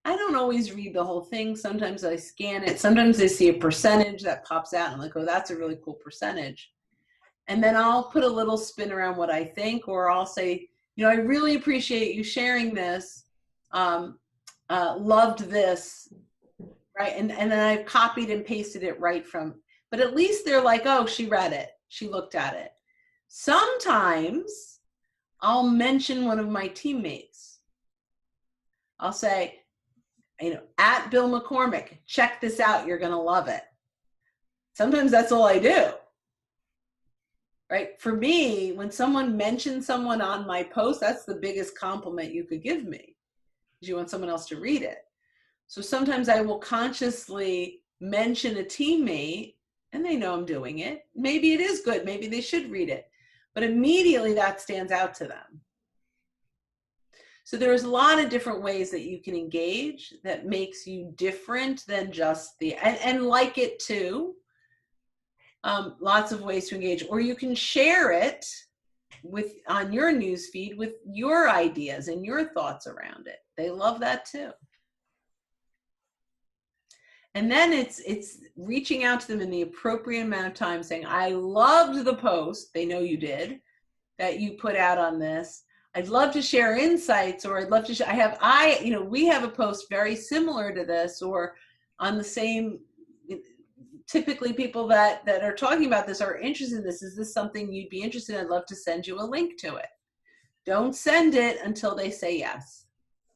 I don't always read the whole thing. Sometimes I scan it. Sometimes I see a percentage that pops out and I'm like, oh, that's a really cool percentage. And then I'll put a little spin around what I think, or I'll say, I really appreciate you sharing this. Loved this, right? And then I've copied and pasted it right from, but at least they're like, oh, she read it. She looked at it. Sometimes I'll mention one of my teammates. I'll say, at Bill McCormick, check this out. You're going to love it. Sometimes that's all I do. Right? For me, when someone mentions someone on my post, that's the biggest compliment you could give me, because you want someone else to read it. So sometimes I will consciously mention a teammate and they know I'm doing it. Maybe it is good. Maybe they should read it. But immediately that stands out to them. So there's a lot of different ways that you can engage that makes you different than just and like it too. Lots of ways to engage, or you can share it on your news feed with your ideas and your thoughts around it. They love that too. And then it's reaching out to them in the appropriate amount of time, saying, I loved the post, they know you did, that you put out on this. I'd love to share insights, or I'd love to we have a post very similar to this, or on the same. Typically people that are talking about this are interested in this. Is this something you'd be interested in? I'd love to send you a link to it. Don't send it until they say yes.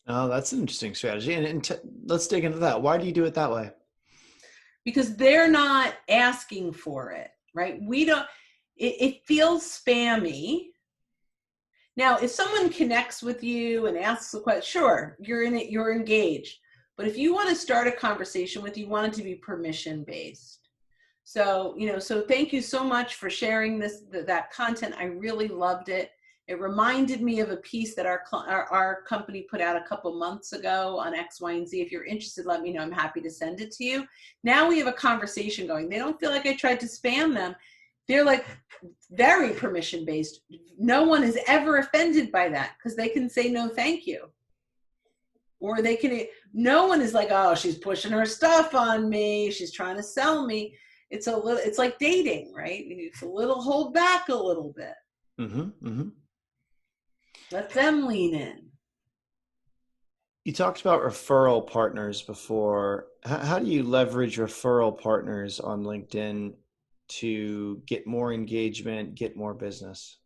Oh, that's an interesting strategy. And let's dig into that. Why do you do it that way? Because they're not asking for it, right? It feels spammy. Now, if someone connects with you and asks a question, sure, you're in it, you're engaged. But if you want to start a conversation with, you want it to be permission-based. So, so thank you so much for sharing that content. I really loved it. It reminded me of a piece that our company put out a couple months ago on X, Y, and Z. If you're interested, let me know. I'm happy to send it to you. Now we have a conversation going. They don't feel like I tried to spam them. They're like very permission-based. No one is ever offended by that because they can say no, thank you. Or no one is like, oh, she's pushing her stuff on me. She's trying to sell me. It's like dating, right? It's a little hold back a little bit. Mm-hmm, mm-hmm. Let them lean in. You talked about referral partners before. How do you leverage referral partners on LinkedIn to get more engagement, get more business?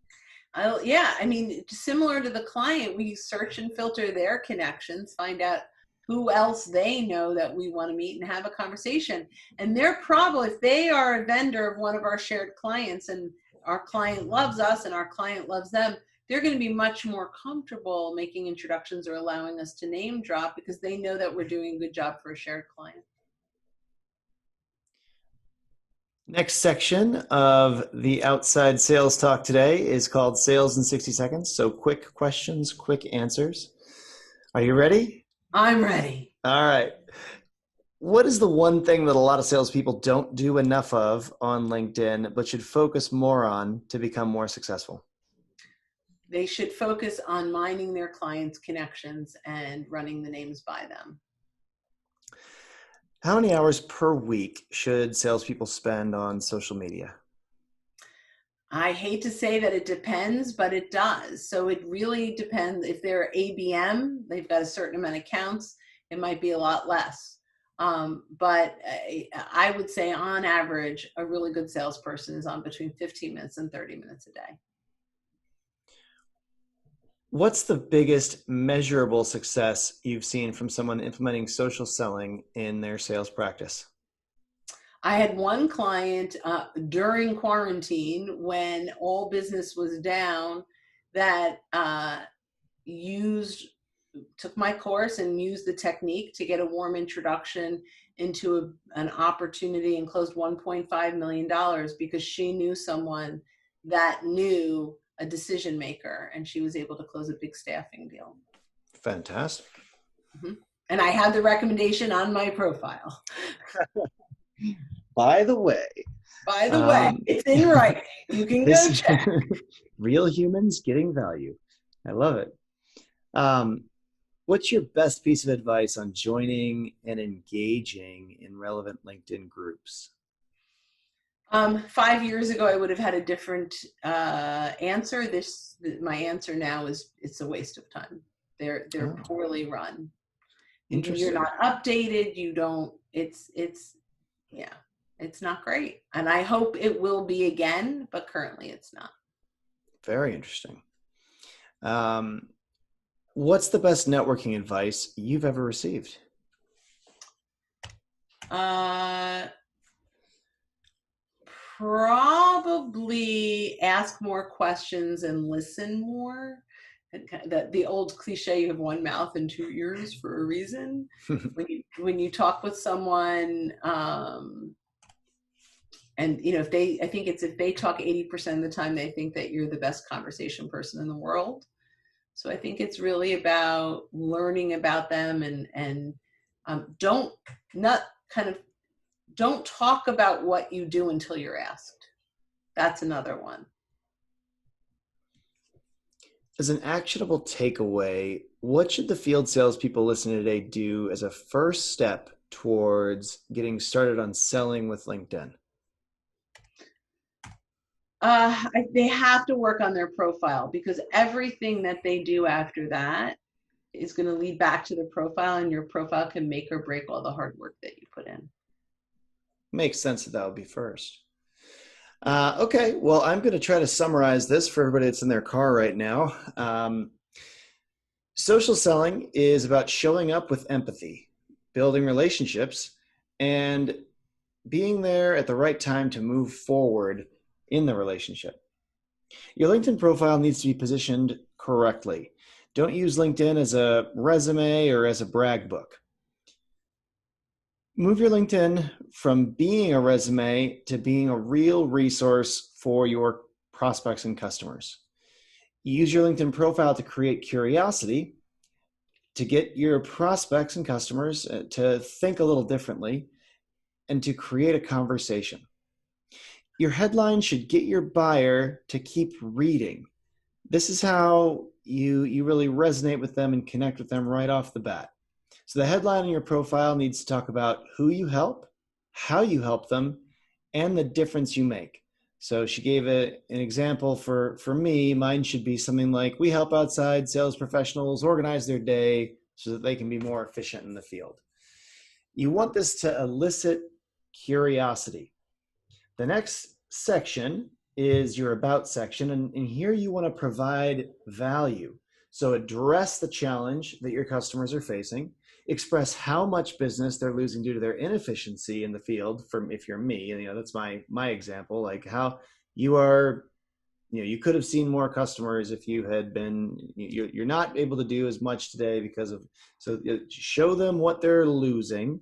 Similar to the client, we search and filter their connections, find out who else they know that we want to meet and have a conversation. And if they are a vendor of one of our shared clients and our client loves us and our client loves them, they're going to be much more comfortable making introductions or allowing us to name drop because they know that we're doing a good job for a shared client. Next section of the outside sales talk today is called Sales in 60 Seconds. So quick questions, quick answers. Are you ready? I'm ready. All right. What is the one thing that a lot of salespeople don't do enough of on LinkedIn, but should focus more on to become more successful? They should focus on mining their clients' connections and running the names by them. How many hours per week should salespeople spend on social media? I hate to say that it depends, but it does. So it really depends. If they're ABM, they've got a certain amount of counts, it might be a lot less. But I would say on average, a really good salesperson is on between 15 minutes and 30 minutes a day. What's the biggest measurable success you've seen from someone implementing social selling in their sales practice? I had one client during quarantine when all business was down that used took my course and used the technique to get a warm introduction into an opportunity and closed $1.5 million because she knew someone that knew a decision maker, and she was able to close a big staffing deal. Fantastic. Mm-hmm. And I had the recommendation on my profile. By the way, It's in writing. You can go check. Real humans getting value. I love it. What's your best piece of advice on joining and engaging in relevant LinkedIn groups? 5 years ago, I would have had a different answer. My answer now is it's a waste of time. They're poorly run. You're not updated. You don't. Yeah, it's not great. And I hope it will be again, but currently it's not. Very interesting. What's the best networking advice you've ever received? Probably ask more questions and listen more. And the old cliche, you have one mouth and two ears for a reason. when you talk with someone, and if they talk 80% of the time, they think that you're the best conversation person in the world. So I think it's really about learning about them and don't talk about what you do until you're asked. That's another one. As an actionable takeaway, what should the field salespeople listening today do as a first step towards getting started on selling with LinkedIn? They have to work on their profile, because everything that they do after that is going to lead back to the profile, and your profile can make or break all the hard work that you put in. Makes sense that would be first. Okay, well, I'm going to try to summarize this for everybody that's in their car right now. Social selling is about showing up with empathy, building relationships, and being there at the right time to move forward in the relationship. Your LinkedIn profile needs to be positioned correctly. Don't use LinkedIn as a resume or as a brag book. Move your LinkedIn from being a resume to being a real resource for your prospects and customers. Use your LinkedIn profile to create curiosity, to get your prospects and customers to think a little differently, and to create a conversation. Your headline should get your buyer to keep reading. This is how you really resonate with them and connect with them right off the bat. So the headline in your profile needs to talk about who you help, how you help them, and the difference you make. So she gave an example for me. Mine should be something like, we help outside sales professionals organize their day so that they can be more efficient in the field. You want this to elicit curiosity. The next section is your about section, and here you want to provide value. So address the challenge that your customers are facing, express how much business they're losing due to their inefficiency in the field. If you're me, that's my example, like how you are, you could have seen more customers if you had been, you're not able to do as much today because of, so show them what they're losing.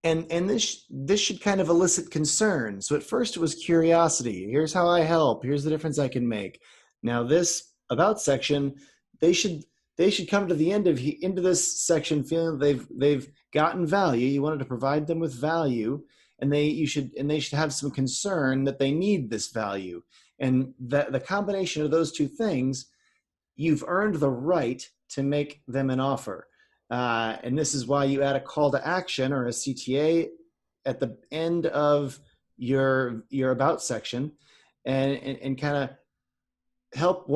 And this should kind of elicit concern. So at first it was curiosity. Here's how I help. Here's the difference I can make. Now this about section, they should they should come to the end of into this section feeling they've gotten value. You wanted to provide them with value, and they should have some concern that they need this value. And that the combination of those two things, you've earned the right to make them an offer. And this is why you add a call to action or a CTA at the end of your about section, and kind of help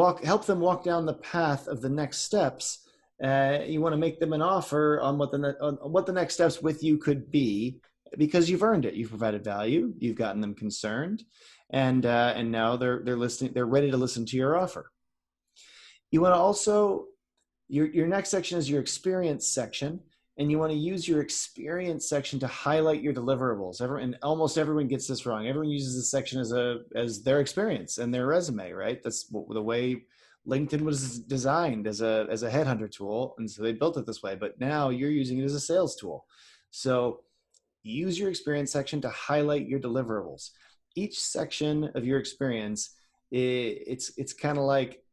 them walk down the path of the next steps. You want to make them an offer on what the next steps with you could be, because you've earned it. You've provided value. You've gotten them concerned, and now they're listening. They're ready to listen to your offer. You want to also, your next section is your experience section, and you want to use your experience section to highlight your deliverables. And almost everyone gets this wrong. Everyone uses this section as their experience and their resume, right? That's the way LinkedIn was designed as a headhunter tool, and so they built it this way. But now you're using it as a sales tool. So use your experience section to highlight your deliverables. Each section of your experience, it's kind of like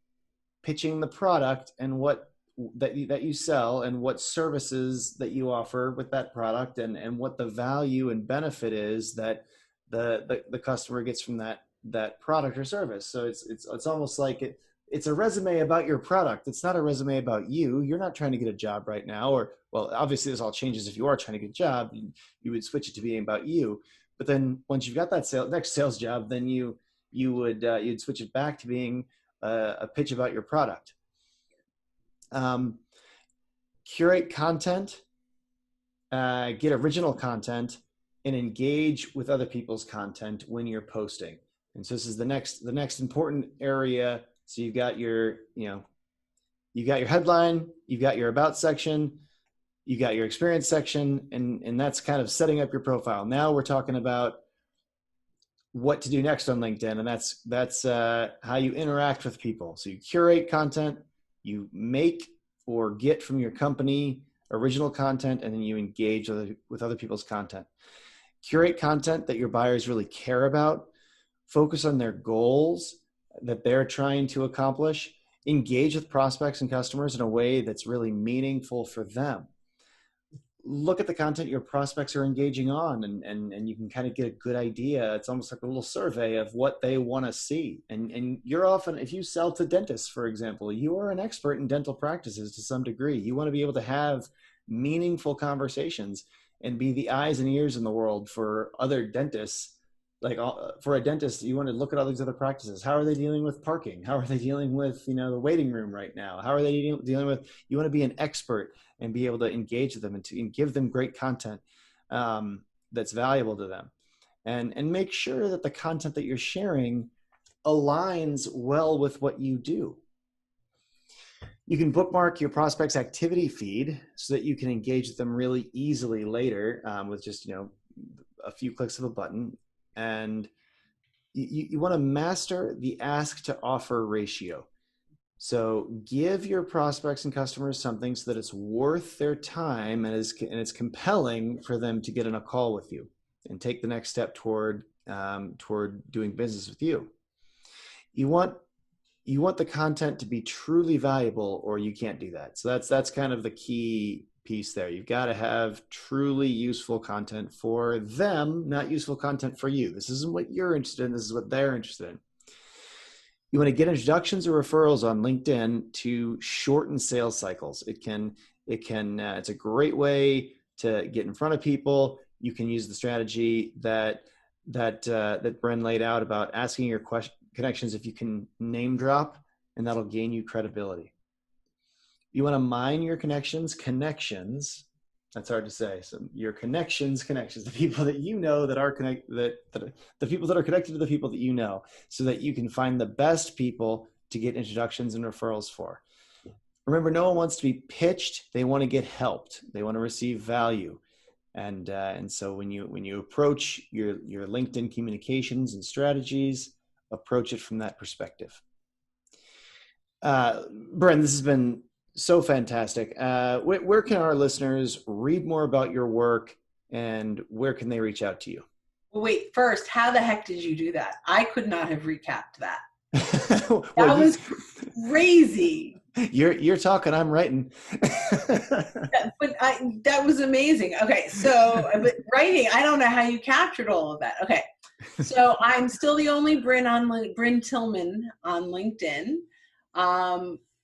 pitching the product and what that you sell, and what services that you offer with that product, and what the value and benefit is that the customer gets from that product or service. So it's almost like it's a resume about your product. It's not a resume about you. You're not trying to get a job right now, or, well, obviously this all changes if you are trying to get a job. You would switch it to being about you. But then once you've got that next sales job, then you'd switch it back to being a pitch about your product. Curate content, get original content, and engage with other people's content when you're posting. And so this is the next important area. So you've got your headline, you've got your about section, you got your experience section, and that's kind of setting up your profile. Now we're talking about what to do next on LinkedIn, and that's how you interact with people. So you curate content, you make or get from your company original content, and then you engage with other people's content. Curate content that your buyers really care about. Focus on their goals that they're trying to accomplish. Engage with prospects and customers in a way that's really meaningful for them. Look at the content your prospects are engaging on, and you can kind of get a good idea. It's almost like a little survey of what they want to see. And you're often, if you sell to dentists, for example, you are an expert in dental practices to some degree. You want to be able to have meaningful conversations and be the eyes and ears in the world for other dentists. Like, for a dentist, you want to look at all these other practices. How are they dealing with parking? How are they dealing with, the waiting room right now? How are they dealing with, you want to be an expert and be able to engage with them and give them great content that's valuable to them. And make sure that the content that you're sharing aligns well with what you do. You can bookmark your prospect's activity feed so that you can engage with them really easily later with just, a few clicks of a button. And you want to master the ask to offer ratio. So give your prospects and customers something so that it's worth their time and it's compelling for them to get on a call with you and take the next step toward doing business with you. You want the content to be truly valuable, or you can't do that. So that's kind of the key piece there. You've got to have truly useful content for them, not useful content for you. This isn't what you're interested in. This is what they're interested in. You want to get introductions or referrals on LinkedIn to shorten sales cycles. It's a great way to get in front of people. You can use the strategy that Brynne laid out about asking your connections if you can name drop, and that'll gain you credibility. You want to mine your connections. That's hard to say. So your connections, the people that you know that are the people that are connected to the people that you know, so that you can find the best people to get introductions and referrals for. Remember, no one wants to be pitched. They want to get helped. They want to receive value. And so when you approach your LinkedIn communications and strategies, approach it from that perspective. Brynne, this has been so fantastic. Where can our listeners read more about your work and where can they reach out to you? Well, wait, first, how the heck did you do that? I could not have recapped that. Well, That was crazy. you're talking, I'm writing. That was amazing. Okay, so but writing, I don't know how you captured all of that. Okay, so I'm still the only Brynne Tillman on LinkedIn.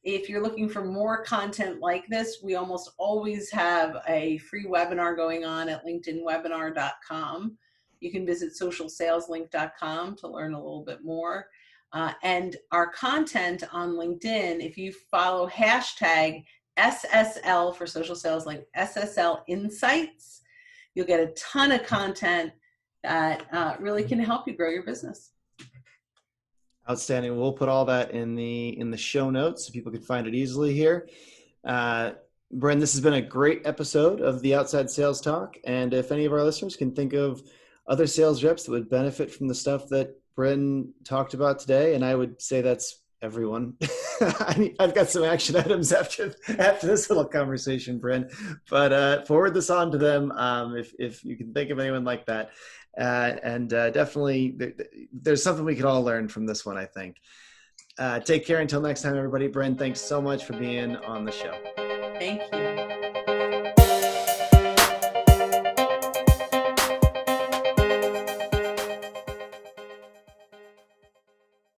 If you're looking for more content like this, we almost always have a free webinar going on at linkedinwebinar.com. You can visit socialsaleslink.com to learn a little bit more. And our content on LinkedIn, if you follow hashtag SSL for Social Sales Link, SSL Insights, you'll get a ton of content that really can help you grow your business. Outstanding. We'll put all that in the show notes so people can find it easily here. Brynne, this has been a great episode of the Outside Sales Talk. And if any of our listeners can think of other sales reps that would benefit from the stuff that Brynne talked about today, and I would say that's everyone. I've got some action items after this little conversation, Brynne, but forward this on to them if you can think of anyone like that. Definitely, there's something we could all learn from this one, I think. Take care until next time, everybody. Brynne, thanks so much for being on the show. Thank you.